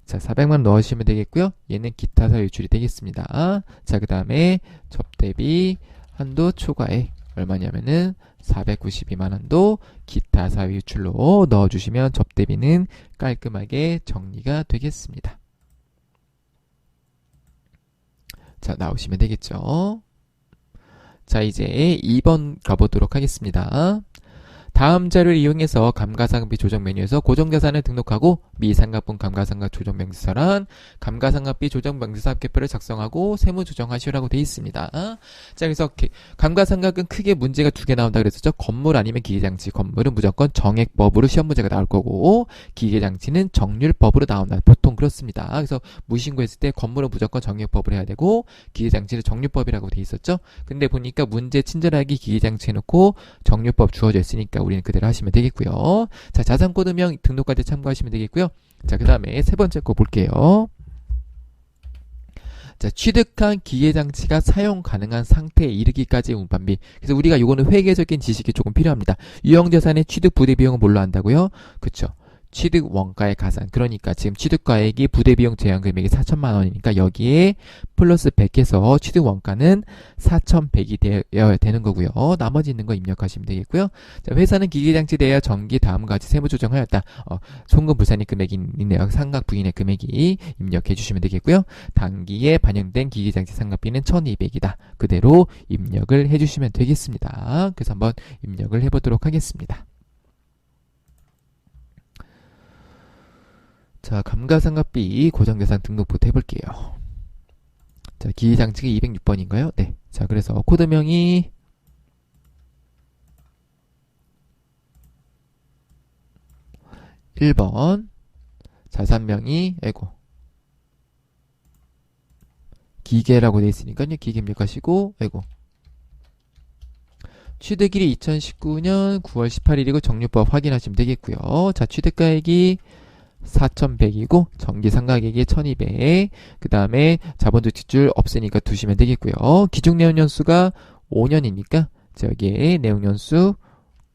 자, 400만원 넣으시면 되겠고요. 얘는 기타 사유 유출이 되겠습니다. 자, 그 다음에 접대비 한도 초과액 얼마냐면은 492만원도 기타 사유 유출로 넣어주시면 접대비는 깔끔하게 정리가 되겠습니다. 자, 나오시면 되겠죠. 자, 이제 2번 가보도록 하겠습니다. 다음 자료를 이용해서 감가상각비 조정 메뉴에서 고정자산을 등록하고 미상각분 감가상각 조정 명세서란 감가상각비 조정 명세서 합계표를 작성하고 세무 조정하시라고 되어 있습니다. 자, 그래서 감가상각은 크게 문제가 두 개 나온다 그랬었죠. 건물 아니면 기계장치. 건물은 무조건 정액법으로 시험 문제가 나올 거고 기계장치는 정률법으로 나온다. 보통 그렇습니다. 그래서 무신고했을 때 건물은 무조건 정액법으로 해야 되고 기계장치는 정률법이라고 되어 있었죠. 근데 보니까 문제 친절하게 기계장치 해놓고 정률법 주어져 있으니까 우리는 그대로 하시면 되겠고요. 자, 자산코드명 등록할 때 참고하시면 되겠고요. 자, 그 다음에 세 번째 거 볼게요. 자, 취득한 기계장치가 사용 가능한 상태에 이르기까지의 운반비. 그래서 우리가 요거는 회계적인 지식이 조금 필요합니다. 유형자산의 취득 부대 비용은 뭘로 한다고요? 그쵸. 취득 원가의 가산. 그러니까 지금 취득가액이 부대비용 제한 금액이 4천만 원이니까 여기에 플러스 100해서 취득 원가는 4,100이 되어야 되는 거고요. 나머지 있는 거 입력하시면 되겠고요. 자, 회사는 기계장치 대여 전기 다음과 같이 세무 조정하였다. 송금 불산입 금액이 있네요. 상각 부인의 금액이 입력해 주시면 되겠고요. 당기에 반영된 기계장치 상각비는 1,200이다. 그대로 입력을 해 주시면 되겠습니다. 그래서 한번 입력을 해 보도록 하겠습니다. 자, 감가상각비 고정대상 등록부터 해볼게요. 자, 기계장치가 206번인가요? 네. 자, 그래서 코드명이 1번, 자산명이 기계라고 되어 있으니까요. 기계 입력하시고 취득일이 2019년 9월 18일이고 정류법 확인하시면 되겠고요. 자, 취득가액이 4,100이고 정기상각액이 1,200. 그 다음에 자본주 지출 없으니까 두시면 되겠고요. 기준내용연수가 5년이니까 여기에 내용연수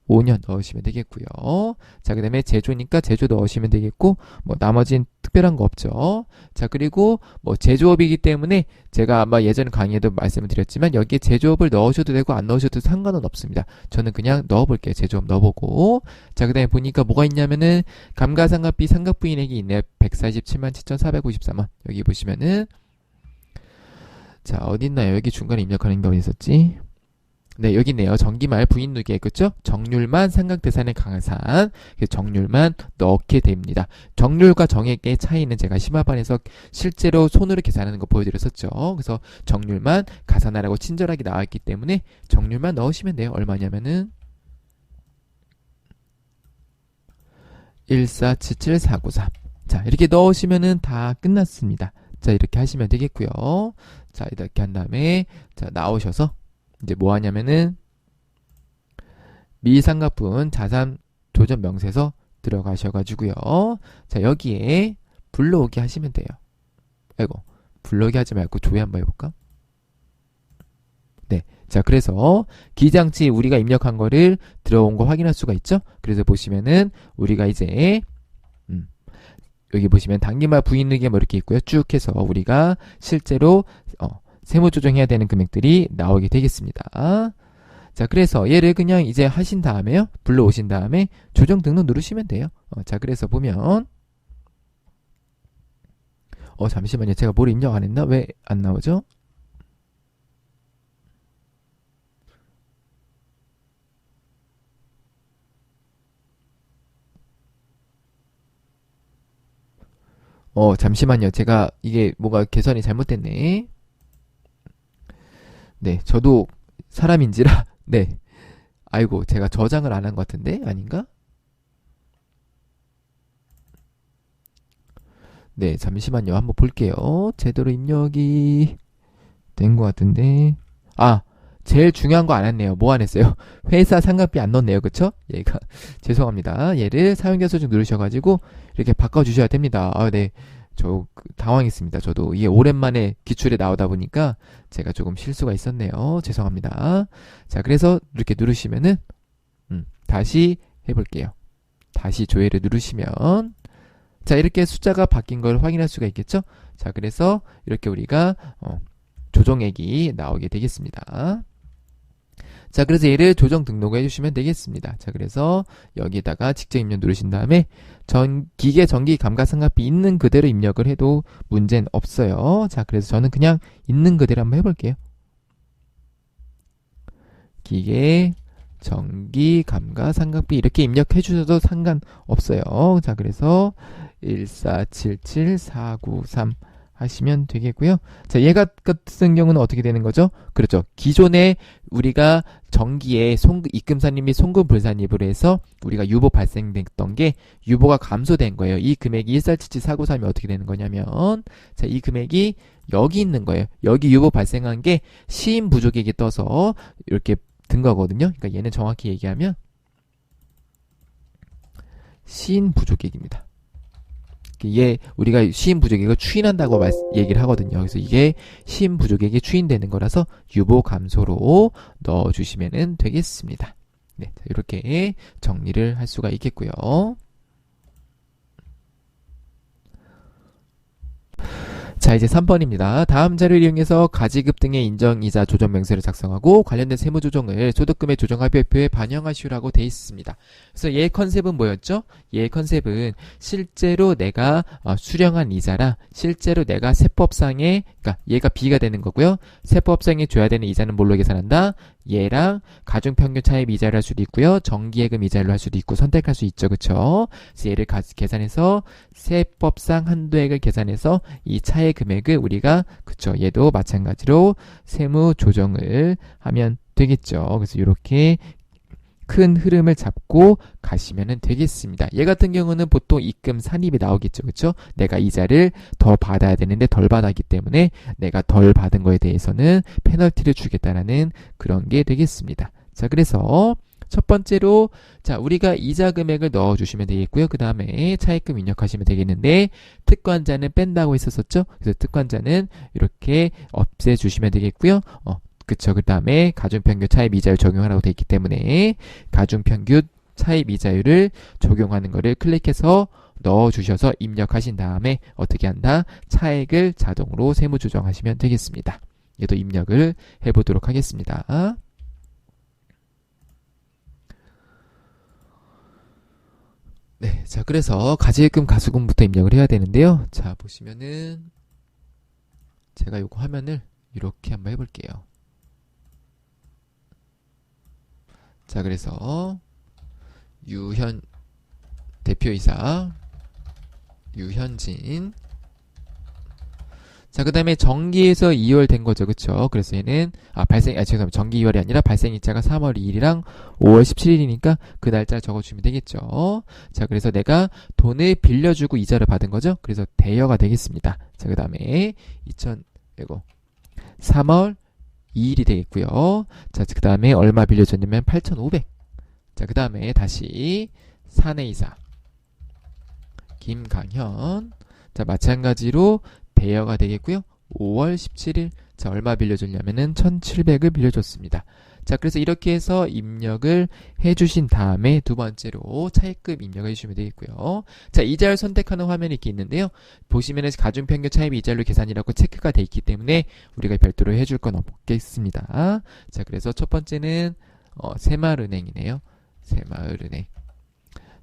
5년 넣으시면 되겠고요. 자, 그 다음에 제조니까 제조 넣으시면 되겠고, 나머지는 특별한 거 없죠. 자, 그리고 제조업이기 때문에 제가 아마 예전 강의에도 말씀을 드렸지만 여기에 제조업을 넣으셔도 되고 안 넣으셔도 상관은 없습니다. 저는 그냥 넣어볼게요. 제조업 넣어보고. 자, 그 다음에 보니까 뭐가 있냐면은 감가상각비 상각부인액이 있네요. 147만 7,453원. 여기 보시면은 자, 어딨나요? 여기 중간에 입력하는 게 어디 있었지? 네, 여기 있네요. 정기말 부인 누계, 그쵸? 정률만 상각대산의 가산, 정률만 넣게 됩니다. 정률과 정액의 차이는 제가 심화반에서 실제로 손으로 계산하는 거 보여드렸었죠. 그래서 정률만 가산하라고 친절하게 나와있기 때문에 정률만 넣으시면 돼요. 얼마냐면은 1477493. 자, 이렇게 넣으시면은 다 끝났습니다. 자, 이렇게 하시면 되겠고요. 자, 이렇게 한 다음에 자, 나오셔서 이제 뭐 하냐면은 미상각분 자산 조정 명세서 들어가셔가지고요. 자, 여기에 불러오기 하시면 돼요. 불러오기 하지 말고 조회 한번 해볼까? 네. 자, 그래서 기장치 우리가 입력한 거를 들어온 거 확인할 수가 있죠? 그래서 보시면은 우리가 이제 여기 보시면 당기말 부인누계 이렇게 있고요. 쭉 해서 우리가 실제로 세무 조정해야 되는 금액들이 나오게 되겠습니다. 자, 그래서 얘를 그냥 이제 하신 다음에요. 불러오신 다음에 조정 등록 누르시면 돼요. 자, 그래서 보면 잠시만요. 제가 뭘 입력 안 했나? 왜 안 나오죠? 잠시만요. 제가 이게 뭐가 계산이 잘못됐네. 네, 저도 사람인지라 네. 아이고, 제가 저장을 안 한 것 같은데? 아닌가? 네, 잠시만요. 한번 볼게요. 제대로 입력이 된 것 같은데. 제일 중요한 거 안 했네요. 뭐 안 했어요? 회사 상각비 안 넣었네요. 그쵸? 얘가 죄송합니다. 얘를 사용자 수정 누르셔가지고 이렇게 바꿔주셔야 됩니다. 네. 저 당황했습니다. 저도 이게 오랜만에 기출에 나오다 보니까 제가 조금 실수가 있었네요. 죄송합니다. 자, 그래서 이렇게 누르시면은 다시 해볼게요. 다시 조회를 누르시면 자, 이렇게 숫자가 바뀐 걸 확인할 수가 있겠죠? 자, 그래서 이렇게 우리가 조정액이 나오게 되겠습니다. 자, 그래서 얘를 조정 등록해 주시면 되겠습니다. 자, 그래서 여기다가 직접 입력 누르신 다음에 기계 전기 감가상각비 있는 그대로 입력을 해도 문제는 없어요. 자, 그래서 저는 그냥 있는 그대로 한번 해볼게요. 기계 전기 감가상각비 이렇게 입력해 주셔도 상관없어요. 자, 그래서 1477493 하시면 되겠고요. 자, 얘 같은 경우는 어떻게 되는 거죠? 그렇죠. 기존에 우리가 정기에 입금산입 및 송금 불산입으로 해서 우리가 유보 발생됐던 게 유보가 감소된 거예요. 이 금액이 1477493이 어떻게 되는 거냐면 자, 이 금액이 여기 있는 거예요. 여기 유보 발생한 게 시인 부족액이 떠서 이렇게 든 거거든요. 그러니까 얘는 정확히 얘기하면 시인 부족액입니다. 얘 우리가 시인 부족액을 추인한다고 얘기를 하거든요. 그래서 이게 시인 부족액이 추인되는 거라서 유보 감소로 넣어주시면 되겠습니다. 네, 이렇게 정리를 할 수가 있겠고요. 자, 이제 3번입니다. 다음 자료를 이용해서 가지급 등의 인정이자 조정 명세를 작성하고 관련된 세무 조정을 소득금의 조정 합의표에 반영하시오라고 돼 있습니다. 그래서 얘의 컨셉은 뭐였죠? 얘의 컨셉은 실제로 내가 수령한 이자라 실제로 내가 세법상에 그러니까 얘가 B가 되는 거고요. 세법상에 줘야 되는 이자는 뭘로 계산한다? 얘랑 가중평균 차입 이자를 할 수도 있고요. 정기예금 이자를 할 수도 있고 선택할 수 있죠. 그쵸? 그래서 얘를 계산해서 세법상 한도액을 계산해서 이 차의 금액을 우리가 그쵸? 얘도 마찬가지로 세무 조정을 하면 되겠죠. 그래서 이렇게 큰 흐름을 잡고 가시면 되겠습니다. 얘 같은 경우는 보통 입금 산입이 나오겠죠. 그쵸? 내가 이자를 더 받아야 되는데 덜 받았기 때문에 내가 덜 받은 거에 대해서는 페널티를 주겠다라는 그런 게 되겠습니다. 자, 그래서 첫 번째로 자 우리가 이자 금액을 넣어주시면 되겠고요. 그 다음에 차입금 입력하시면 되겠는데 특권자는 뺀다고 했었었죠. 그래서 특권자는 이렇게 없애주시면 되겠고요. 그쵸. 그 다음에 가중평균 차입 이자율 적용하라고 되어 있기 때문에 가중평균 차입 이자율을 적용하는 거를 클릭해서 넣어주셔서 입력하신 다음에 어떻게 한다? 차액을 자동으로 세무 조정하시면 되겠습니다. 얘도 입력을 해보도록 하겠습니다. 네, 자 그래서 가지금 가수금부터 입력을 해야 되는데요. 자 보시면은 제가 요거 화면을 이렇게 한번 해볼게요. 자 그래서 유현 대표이사 유현진 자 그 다음에 정기에서 2월 된 거죠. 그쵸? 그래서 얘는 죄송합니다. 정기 2월이 아니라 발생일자가 3월 2일이랑 5월 17일이니까 그 날짜 적어주면 되겠죠. 자 그래서 내가 돈을 빌려주고 이자를 받은 거죠. 그래서 대여가 되겠습니다. 자 그 다음에 3월 2일이 되겠고요. 자, 그 다음에 얼마 빌려줬냐면 8,500. 자, 그 다음에 다시 사내이사 김강현. 자, 마찬가지로 대여가 되겠고요. 5월 17일. 자, 얼마 빌려줬냐면은 1,700을 빌려줬습니다. 자, 그래서 이렇게 해서 입력을 해주신 다음에 두 번째로 차입금 입력을 해주시면 되겠고요. 자, 이자율 선택하는 화면이 이렇게 있는데요. 보시면은 가중평균 차입 이자율 계산이라고 체크가 돼 있기 때문에 우리가 별도로 해줄 건 없겠습니다. 자, 그래서 첫 번째는 새마을은행이네요. 새마을은행.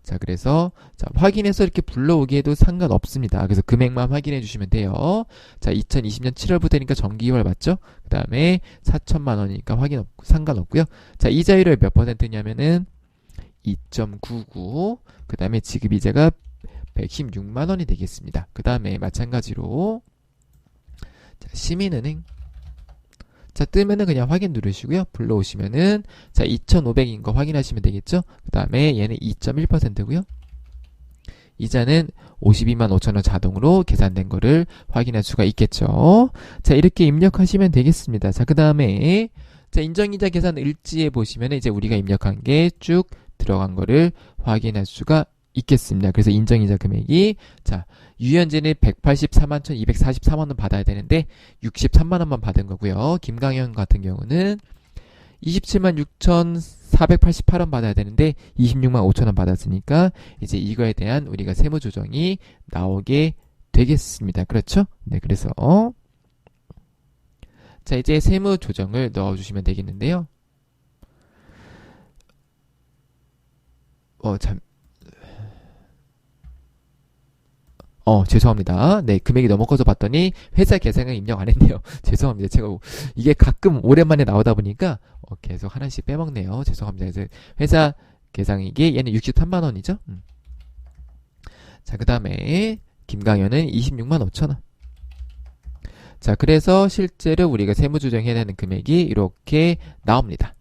자, 그래서 자, 확인해서 이렇게 불러오기에도 상관없습니다. 그래서 금액만 확인해 주시면 돼요. 자, 2020년 7월부터니까 정기 2월 맞죠? 그 다음에 4천만 원이니까 상관없고요. 자, 이자율을 몇 퍼센트냐면은 2.99. 그 다음에 지급이자가 116만 원이 되겠습니다. 그 다음에 마찬가지로 자, 시민은행 자, 뜨면은 그냥 확인 누르시고요. 불러오시면은, 자, 2,500인 거 확인하시면 되겠죠? 그 다음에 얘는 2.1%고요. 이자는 52만 5천 원 자동으로 계산된 거를 확인할 수가 있겠죠. 자, 이렇게 입력하시면 되겠습니다. 자, 그 다음에, 자, 인정이자 계산 일지에 보시면은 이제 우리가 입력한 게 쭉 들어간 거를 확인할 수가 있겠습니다. 그래서 인정이자 금액이, 자, 유현진은 184만 1,243원 원 받아야 되는데 63만 원만 받은 거고요. 김강현 같은 경우는 27만 6,488원 받아야 되는데 26만 5천 원 받았으니까 이제 이거에 대한 우리가 세무 조정이 나오게 되겠습니다. 그렇죠? 네, 그래서 자, 이제 세무 조정을 넣어 주시면 되겠는데요. 죄송합니다. 네, 금액이 넘어가서 봤더니 회사 계산을 입력 안 했네요. 죄송합니다. 제가 이게 가끔 오랜만에 나오다 보니까 계속 하나씩 빼먹네요. 죄송합니다. 그래서 회사 계산이게 얘는 63만 원이죠. 자, 그 다음에 김강현은 26만 5천 원. 자, 그래서 실제로 우리가 세무조정해야 되는 금액이 이렇게 나옵니다.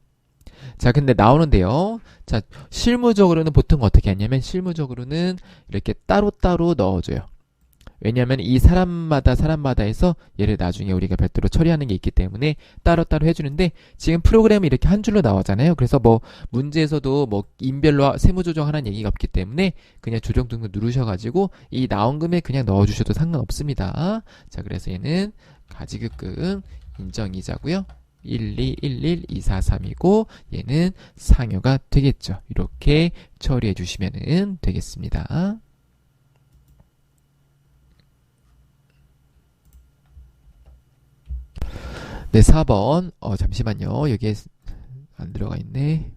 자, 근데 나오는데요. 자, 실무적으로는 보통 어떻게 하냐면 실무적으로는 이렇게 따로따로 넣어줘요. 왜냐하면 이 사람마다 해서 얘를 나중에 우리가 별도로 처리하는 게 있기 때문에 따로따로 해주는데 지금 프로그램이 이렇게 한 줄로 나오잖아요. 그래서 뭐 문제에서도 뭐 인별로 세무 조정하는 얘기가 없기 때문에 그냥 조정 등록 누르셔가지고 이 나온 금액 그냥 넣어주셔도 상관없습니다. 자, 그래서 얘는 가지급금 인정이자고요. 1211243이고 얘는 상여가 되겠죠. 이렇게 처리해 주시면 되겠습니다. 네, 4번. 잠시만요. 여기에 안 들어가 있네.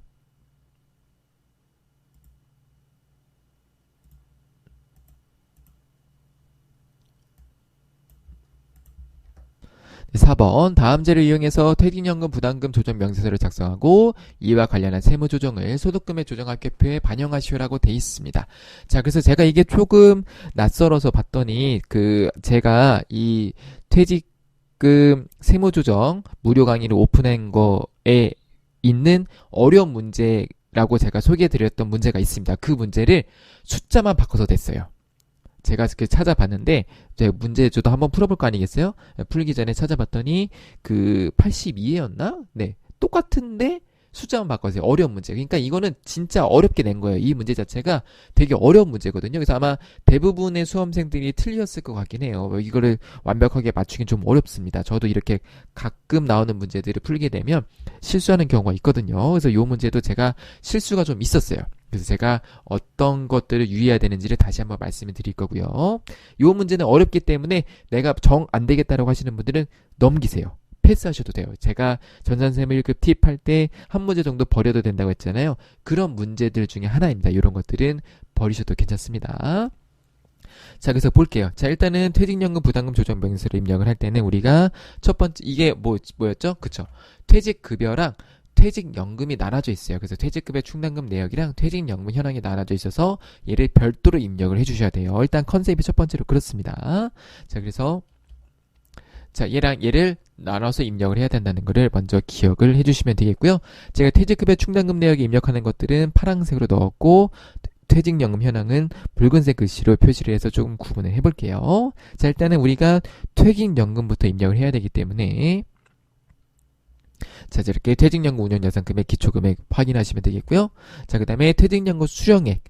네, 4번. 다음 제를 이용해서 퇴직연금 부담금 조정 명세서를 작성하고 이와 관련한 세무 조정을 소득금의 조정학계표에 반영하시오라고 돼 있습니다. 자, 그래서 제가 이게 조금 낯설어서 봤더니 제가 이 퇴직금 세무 조정 무료 강의를 오픈한 거에 있는 어려운 문제라고 제가 소개해드렸던 문제가 있습니다. 그 문제를 숫자만 바꿔서 냈어요. 제가 이렇게 찾아봤는데 제가 문제조도 한번 풀어볼 거 아니겠어요? 풀기 전에 찾아봤더니 82회였나? 네, 똑같은데 숫자만 바꿔서 어려운 문제. 그러니까 이거는 진짜 어렵게 낸 거예요. 이 문제 자체가 되게 어려운 문제거든요. 그래서 아마 대부분의 수험생들이 틀렸을 것 같긴 해요. 이거를 완벽하게 맞추긴 좀 어렵습니다. 저도 이렇게 가끔 나오는 문제들을 풀게 되면 실수하는 경우가 있거든요. 그래서 이 문제도 제가 실수가 좀 있었어요. 그래서 제가 어떤 것들을 유의해야 되는지를 다시 한번 말씀을 드릴 거고요. 이 문제는 어렵기 때문에 내가 정 안 되겠다라고 하시는 분들은 넘기세요. 패스하셔도 돼요. 제가 전산세무 1급 팁 할 때 한 문제 정도 버려도 된다고 했잖아요. 그런 문제들 중에 하나입니다. 이런 것들은 버리셔도 괜찮습니다. 자, 그래서 볼게요. 자, 일단은 퇴직연금 부담금 조정 명세서를 입력을 할 때는 우리가 첫 번째, 이게 뭐였죠? 그쵸? 퇴직급여랑 퇴직연금이 나눠져 있어요. 그래서 퇴직급여 충당금 내역이랑 퇴직연금 현황이 나눠져 있어서 얘를 별도로 입력을 해주셔야 돼요. 일단 컨셉이 첫 번째로 그렇습니다. 자, 그래서 자, 얘를 나눠서 입력을 해야 된다는 거를 먼저 기억을 해주시면 되겠고요. 제가 퇴직급여 충당금 내역에 입력하는 것들은 파란색으로 넣었고 퇴직연금 현황은 붉은색 글씨로 표시를 해서 조금 구분을 해볼게요. 자, 일단은 우리가 퇴직연금부터 입력을 해야 되기 때문에 자, 이렇게 퇴직연금 운용자산금액 기초금액 확인하시면 되겠고요. 자, 그 다음에 퇴직연금 수령액,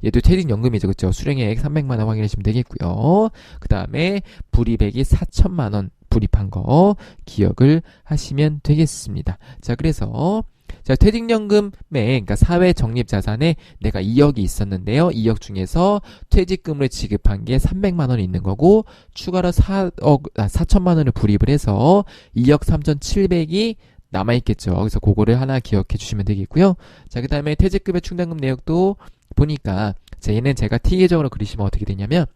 얘도 퇴직연금이죠. 그쵸? 수령액 300만원 확인하시면 되겠고요. 그 다음에 불이백이 4천만원 불입한 거 기억을 하시면 되겠습니다. 자, 그래서 자, 퇴직연금에, 그러니까 사회적립자산에 내가 2억이 있었는데요. 2억 중에서 퇴직금을 지급한 게 300만원이 있는 거고, 추가로 4천만원을 불입을 해서 2억 3,700이 남아있겠죠. 그래서 그거를 하나 기억해 주시면 되겠고요. 자, 그 다음에 퇴직급여 충당금 내역도 보니까, 자, 얘는 제가 T 계정으로 그리시면 어떻게 되냐면,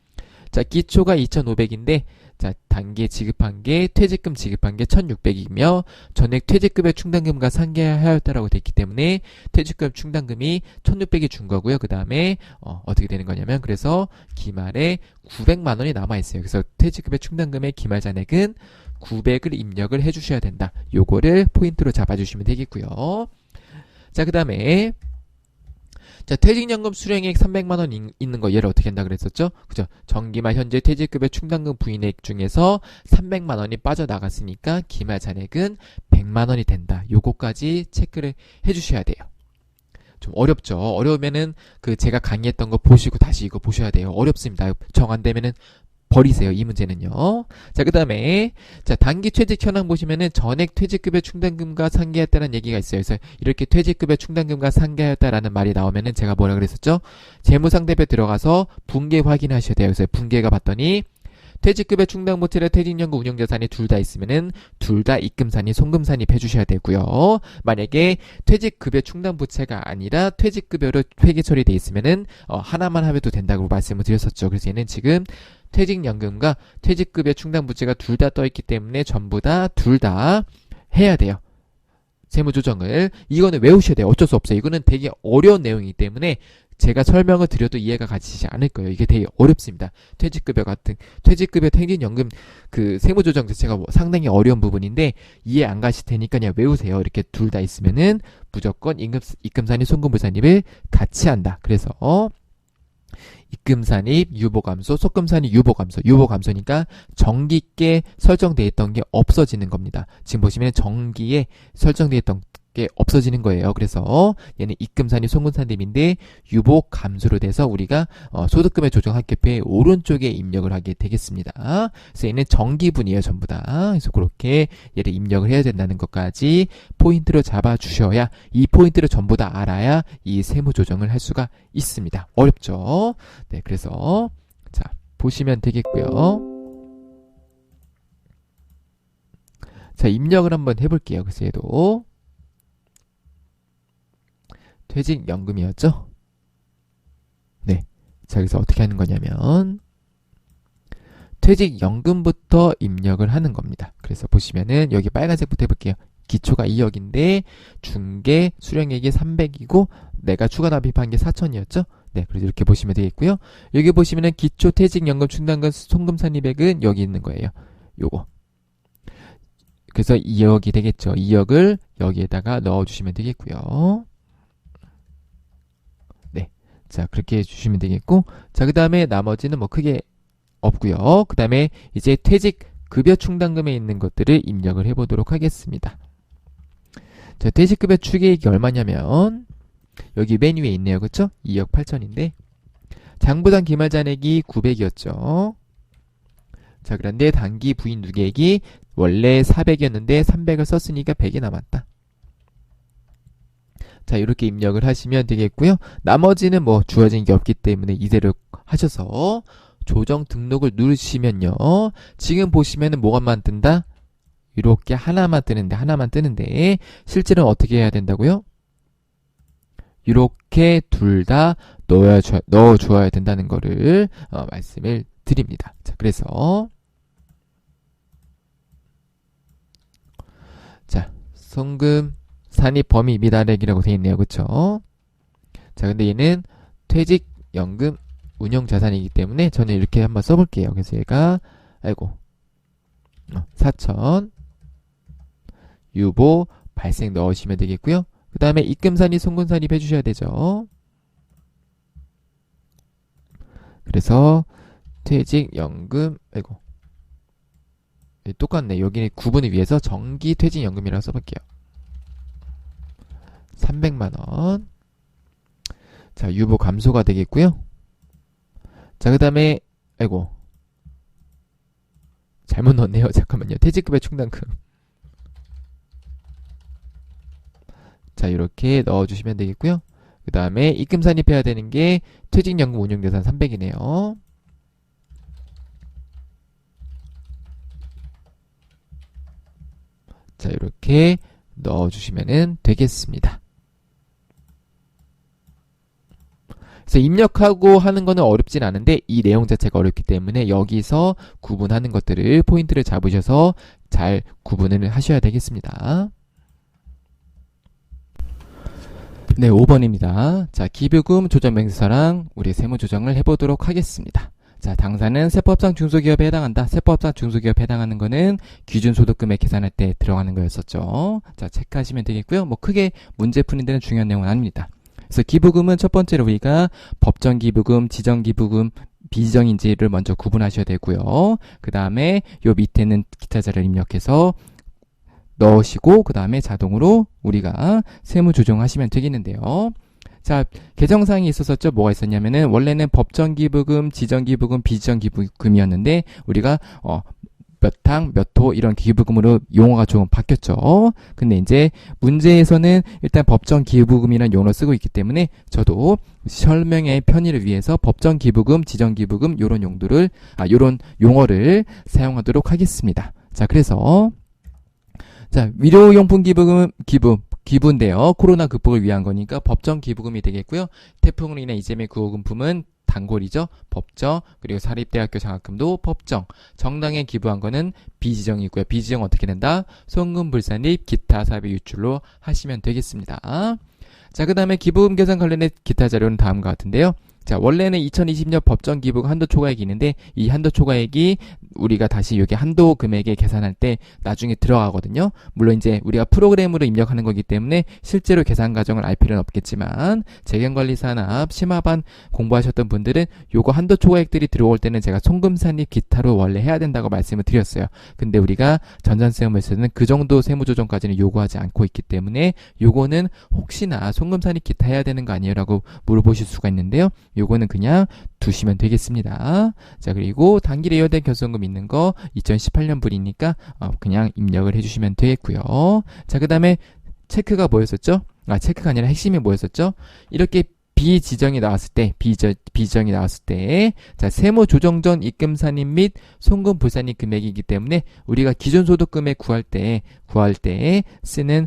자, 기초가 2,500인데, 자, 단기 지급한 게, 퇴직금 지급한 게 1,600이며, 전액 퇴직급여 충당금과 상계하였다라고 됐기 때문에, 퇴직금 충당금이 1,600이 준 거고요. 그 다음에, 어떻게 되는 거냐면, 그래서 기말에 900만원이 남아있어요. 그래서 퇴직급여 충당금의 기말 잔액은 900을 입력을 해주셔야 된다. 요거를 포인트로 잡아주시면 되겠고요. 자, 그 다음에, 자, 퇴직연금 수령액 300만원 있는 거 얘를 어떻게 한다 그랬었죠? 그죠? 정기말 현재 퇴직급여 충당금 부인액 중에서 300만원이 빠져나갔으니까 기말 잔액은 100만원이 된다. 요거까지 체크를 해주셔야 돼요. 좀 어렵죠? 어려우면은 제가 강의했던 거 보시고 다시 이거 보셔야 돼요. 어렵습니다. 정 안 되면은 버리세요. 이 문제는요. 자, 그 다음에 자, 단기 퇴직 현황 보시면은 전액 퇴직급여 충당금과 상계했다는 얘기가 있어요. 그래서 이렇게 퇴직급여 충당금과 상계하였다라는 말이 나오면은 제가 뭐라 그랬었죠? 재무상대표 들어가서 분계 확인하셔야 돼요. 그래서 분계가 봤더니 퇴직급여 충당부채랑 퇴직연금 운용자산이 둘 다 있으면은 둘 다 입금산이 송금산입 해주셔야 되고요. 만약에 퇴직급여 충당부채가 아니라 퇴직급여로 회계 처리돼 있으면은 하나만 하면 된다고 말씀을 드렸었죠. 그래서 얘는 지금 퇴직연금과 퇴직급여 충당부채가 둘 다 떠있기 때문에 전부 다 둘 다 해야 돼요. 세무조정을. 이거는 외우셔야 돼요. 어쩔 수 없어요. 이거는 되게 어려운 내용이기 때문에 제가 설명을 드려도 이해가 가시지 않을 거예요. 이게 되게 어렵습니다. 퇴직급여, 퇴직연금 세무조정 자체가 상당히 어려운 부분인데 이해 안 가실 테니까 그냥 외우세요. 이렇게 둘 다 있으면은 무조건 입금산입, 송금부산입을 같이 한다. 그래서 입금산입, 유보감소, 속금산입, 유보감소. 유보감소니까 정기께 설정되어 있던 게 없어지는 겁니다. 지금 보시면 정기에 설정되어 있던 게 없어지는 거예요. 그래서 얘는 입금산입, 송금산입인데 유보감소로 돼서 우리가 소득금의 조정학계표의 오른쪽에 입력을 하게 되겠습니다. 그래서 얘는 정기분이에요. 전부 다. 그래서 그렇게 얘를 입력을 해야 된다는 것까지 포인트로 잡아주셔야 이 포인트를 전부 다 알아야 이 세무조정을 할 수가 있습니다. 어렵죠? 네, 그래서 자, 보시면 되겠고요. 자, 입력을 한번 해볼게요. 그래서 얘도 퇴직연금이었죠? 네. 자, 여기서 어떻게 하는 거냐면 퇴직연금부터 입력을 하는 겁니다. 그래서 보시면은 여기 빨간색부터 해볼게요. 기초가 2억인데 중개 수령액이 300이고 내가 추가 납입한 게 4천이었죠? 네, 그래서 이렇게 보시면 되겠고요. 여기 보시면은 기초 퇴직연금 충당금 송금 산입액은 여기 있는 거예요. 요거. 그래서 2억이 되겠죠. 2억을 여기에다가 넣어주시면 되겠고요. 네, 자 그렇게 해주시면 되겠고, 자 그 다음에 나머지는 뭐 크게 없고요. 그 다음에 이제 퇴직급여 충당금에 있는 것들을 입력을 해보도록 하겠습니다. 자, 퇴직급여 추계액이 얼마냐면 여기 맨 위에 있네요. 그쵸? 2억 8천인데 장부당 기말 잔액이 900이었죠. 자, 그런데 단기 부인 누계액이 원래 400이었는데 300을 썼으니까 100이 남았다. 자, 이렇게 입력을 하시면 되겠고요. 나머지는 뭐 주어진 게 없기 때문에 이대로 하셔서 조정 등록을 누르시면요. 지금 보시면은 뭐가만 뜬다? 이렇게 하나만 뜨는데 실제로는 어떻게 해야 된다고요? 이렇게 둘 다 넣어주어야 된다는 거를 말씀을 드립니다. 자, 그래서 자, 송금 산입 범위 미달액이라고 되어 있네요. 그쵸? 자, 근데 얘는 퇴직연금 운용자산이기 때문에 저는 이렇게 한번 써볼게요. 그래서 얘가 4천 유보 발생 넣으시면 되겠고요. 그 다음에 입금산입 송금산입 해주셔야 되죠. 그래서 퇴직연금 똑같네. 여기는 구분을 위해서 정기 퇴직연금이라고 써볼게요. 300만원. 자, 유보 감소가 되겠고요. 자, 그 다음에 잘못 넣었네요. 잠깐만요. 퇴직급여 충당금. 자, 이렇게 넣어주시면 되겠고요. 그 다음에 입금 산입해야 되는 게 퇴직연금 운용자산 300이네요. 자, 이렇게 넣어주시면 되겠습니다. 그래서 입력하고 하는 거는 어렵진 않은데 이 내용 자체가 어렵기 때문에 여기서 구분하는 것들을 포인트를 잡으셔서 잘 구분을 하셔야 되겠습니다. 네, 5번입니다. 자, 기부금 조정 맹세서랑 우리 세무 조정을 해보도록 하겠습니다. 자, 당사는 세법상 중소기업에 해당한다. 세법상 중소기업에 해당하는 거는 기준소득금액 계산할 때 들어가는 거였었죠. 자, 체크하시면 되겠고요. 뭐 크게 문제 푸는 데는 중요한 내용은 아닙니다. 그래서 기부금은 첫 번째로 우리가 법정 기부금, 지정 기부금, 비지정인지를 먼저 구분하셔야 되고요. 그 다음에 요 밑에는 기타 자료를 입력해서 넣으시고 그 다음에 자동으로 우리가 세무 조정하시면 되겠는데요. 자, 개정사항이 있었었죠. 뭐가 있었냐면은 원래는 법정 기부금, 지정 기부금, 비지정 기부금이었는데 우리가 몇 항, 몇 호 이런 기부금으로 용어가 조금 바뀌었죠. 근데 이제 문제에서는 일단 법정 기부금이라는 용어를 쓰고 있기 때문에 저도 설명의 편의를 위해서 법정 기부금, 지정 기부금 요런 용어를 사용하도록 하겠습니다. 자, 그래서 자, 위로용품 기부금 기부인데요. 코로나 극복을 위한 거니까 법정 기부금이 되겠고요. 태풍으로 인한 이재명 구호금품은 단골이죠. 법정, 그리고 사립대학교 장학금도 법정. 정당에 기부한 거는 비지정이고요. 비지정 어떻게 된다? 송금 불산입 기타 사비 유출로 하시면 되겠습니다. 자, 그 다음에 기부금 계산 관련된 기타 자료는 다음과 같은데요. 자, 원래는 2020년 법정 기부금 한도 초과액이 있는데 이 한도 초과액이 우리가 다시 여기 한도 금액에 계산할 때 나중에 들어가거든요. 물론 이제 우리가 프로그램으로 입력하는 거기 때문에 실제로 계산 과정을 알 필요는 없겠지만 재경관리사나 심화반 공부하셨던 분들은 요거 한도 초과액들이 들어올 때는 제가 송금산입 기타로 원래 해야 된다고 말씀을 드렸어요. 근데 우리가 전산세무에서는 그 정도 세무조정까지는 요구하지 않고 있기 때문에 요거는 혹시나 송금산입 기타 해야 되는 거 아니에요? 라고 물어보실 수가 있는데요. 요거는 그냥 두시면 되겠습니다. 자, 그리고 단기 레이어된 결손금 있는 거 2018년 분이니까 그냥 입력을 해주시면 되겠고요. 자, 그 다음에 체크가 뭐였었죠? 체크가 아니라 핵심이 뭐였었죠? 이렇게 비지정이 나왔을 때, 비지정이 나왔을 때, 자, 세무조정 전 입금산입 및 송금불산입 금액이기 때문에 우리가 기존소득금액 구할 때 쓰는,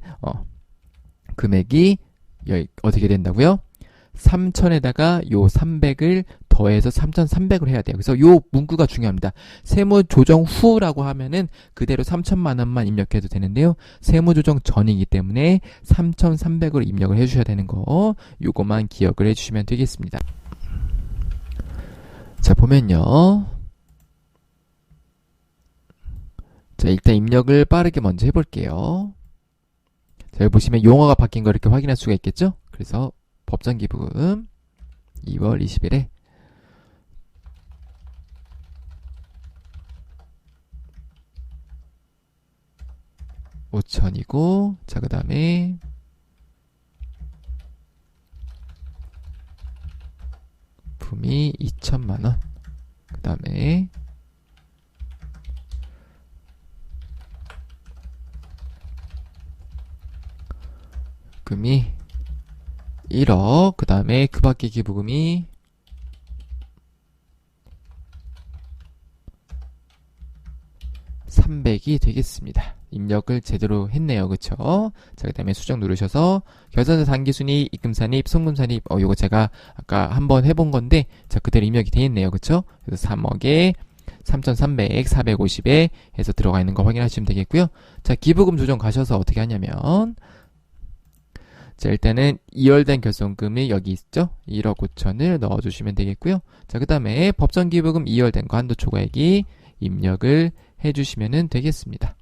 금액이, 어떻게 된다고요? 3,000에다가 요 300을 더해서 3,300을 해야 돼요. 그래서 요 문구가 중요합니다. 세무조정 후라고 하면은 그대로 3,000만 원만 입력해도 되는데요. 세무조정 전이기 때문에 3,300을 입력을 해주셔야 되는 거, 요것만 기억을 해주시면 되겠습니다. 자, 보면요. 자, 일단 입력을 빠르게 먼저 해볼게요. 자, 여기 보시면 용어가 바뀐 거 이렇게 확인할 수가 있겠죠? 그래서 법정기부금 2월 20일에 5,000이고, 자, 그 다음에 품이 2,000만원, 그 다음에 금이 1억, 그 다음에 그 밖에 기부금이 300이 되겠습니다. 입력을 제대로 했네요. 그쵸? 자, 그 다음에 수정 누르셔서 결산서 단기순이익, 입금산입, 송금산입, 요거 제가 아까 한번 해본 건데, 자, 그대로 입력이 돼 있네요. 그쵸? 그래서 3억에 3,300, 450에 해서 들어가 있는 거 확인하시면 되겠고요. 자, 기부금 조정 가셔서 어떻게 하냐면, 자, 일단은 2월된 결손금이 여기 있죠? 1억 5천을 넣어주시면 되겠고요. 자, 그 다음에 법정기부금 2월된 거 한도 초과액이 입력을 해주시면 되겠습니다.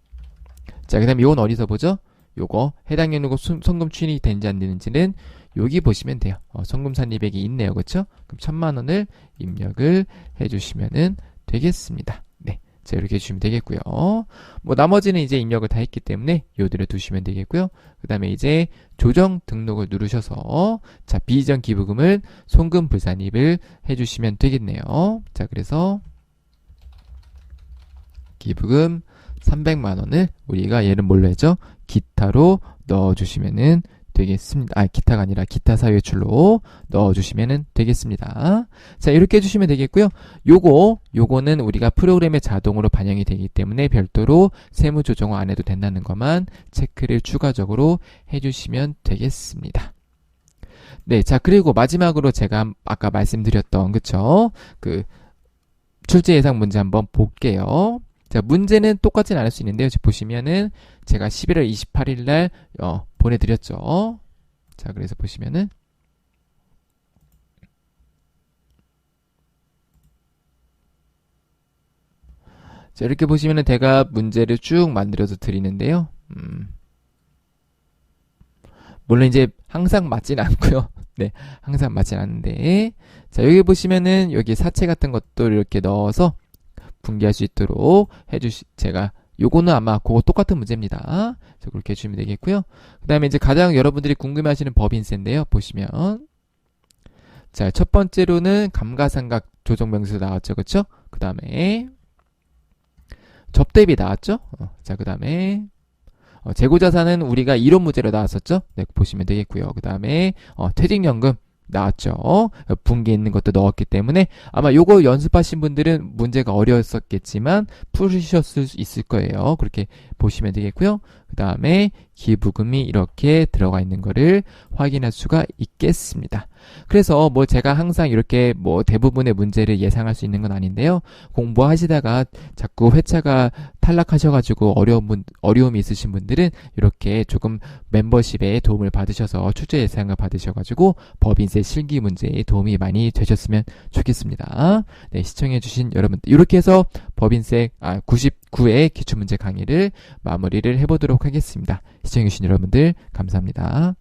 자, 그 다음에 이건 어디서 보죠? 요거 해당 연료고 송금 추인이 되는지 안 되는지는 여기 보시면 돼요. 송금산입액이 있네요. 그쵸? 그럼 1,000만 원을 입력을 해주시면 되겠습니다. 네. 자, 이렇게 해주시면 되겠고요. 뭐 나머지는 이제 입력을 다 했기 때문에 요대로 두시면 되겠고요. 그 다음에 이제 조정 등록을 누르셔서, 자, 비이전 기부금을 송금 불산입을 해주시면 되겠네요. 자, 그래서 기부금 300만 원을 우리가 얘는 뭘로 했죠? 기타로 넣어주시면은 되겠습니다. 기타가 아니라 기타 사유출로 넣어주시면 되겠습니다. 자, 이렇게 해주시면 되겠고요. 요거는 우리가 프로그램에 자동으로 반영이 되기 때문에 별도로 세무조정을 안 해도 된다는 것만 체크를 추가적으로 해주시면 되겠습니다. 네, 자, 그리고 마지막으로 제가 아까 말씀드렸던, 그쵸? 그 출제 예상 문제 한번 볼게요. 자, 문제는 똑같진 않을 수 있는데요. 지금 보시면은 제가 11월 28일 날 보내드렸죠. 자, 그래서 보시면은 자, 이렇게 보시면은 제가 문제를 쭉 만들어서 드리는데요. 물론 이제 항상 맞진 않고요. 네, 항상 맞진 않는데, 자, 여기 보시면은 여기 사채 같은 것도 이렇게 넣어서 분기할 수 있도록 제가 요거는 아마 그거 똑같은 문제입니다. 자, 그렇게 해주시면 되겠고요. 그 다음에 이제 가장 여러분들이 궁금해하시는 법인세인데요. 보시면 자, 첫 번째로는 감가상각 조정명세서 나왔죠, 그쵸? 그 다음에 접대비 나왔죠? 자, 그 다음에 재고자산은 우리가 이론 문제로 나왔었죠? 네, 보시면 되겠고요. 그 다음에 퇴직연금 나왔죠. 분기 있는 것도 넣었기 때문에 아마 요거 연습하신 분들은 문제가 어려웠었겠지만 풀으셨을 수 있을 거예요. 그렇게 보시면 되겠고요. 그 다음에 기부금이 이렇게 들어가 있는 거를 확인할 수가 있겠습니다. 그래서 뭐 제가 항상 이렇게 뭐 대부분의 문제를 예상할 수 있는 건 아닌데요. 공부하시다가 자꾸 회차가 탈락하셔가지고 어려움이 있으신 분들은 이렇게 조금 멤버십에 도움을 받으셔서 출제 예상을 받으셔가지고 법인세 실기 문제에 도움이 많이 되셨으면 좋겠습니다. 네, 시청해주신 여러분들, 이렇게 해서 법인세 99회 기출문제 강의를 마무리를 해보도록 하겠습니다. 시청해주신 여러분들 감사합니다.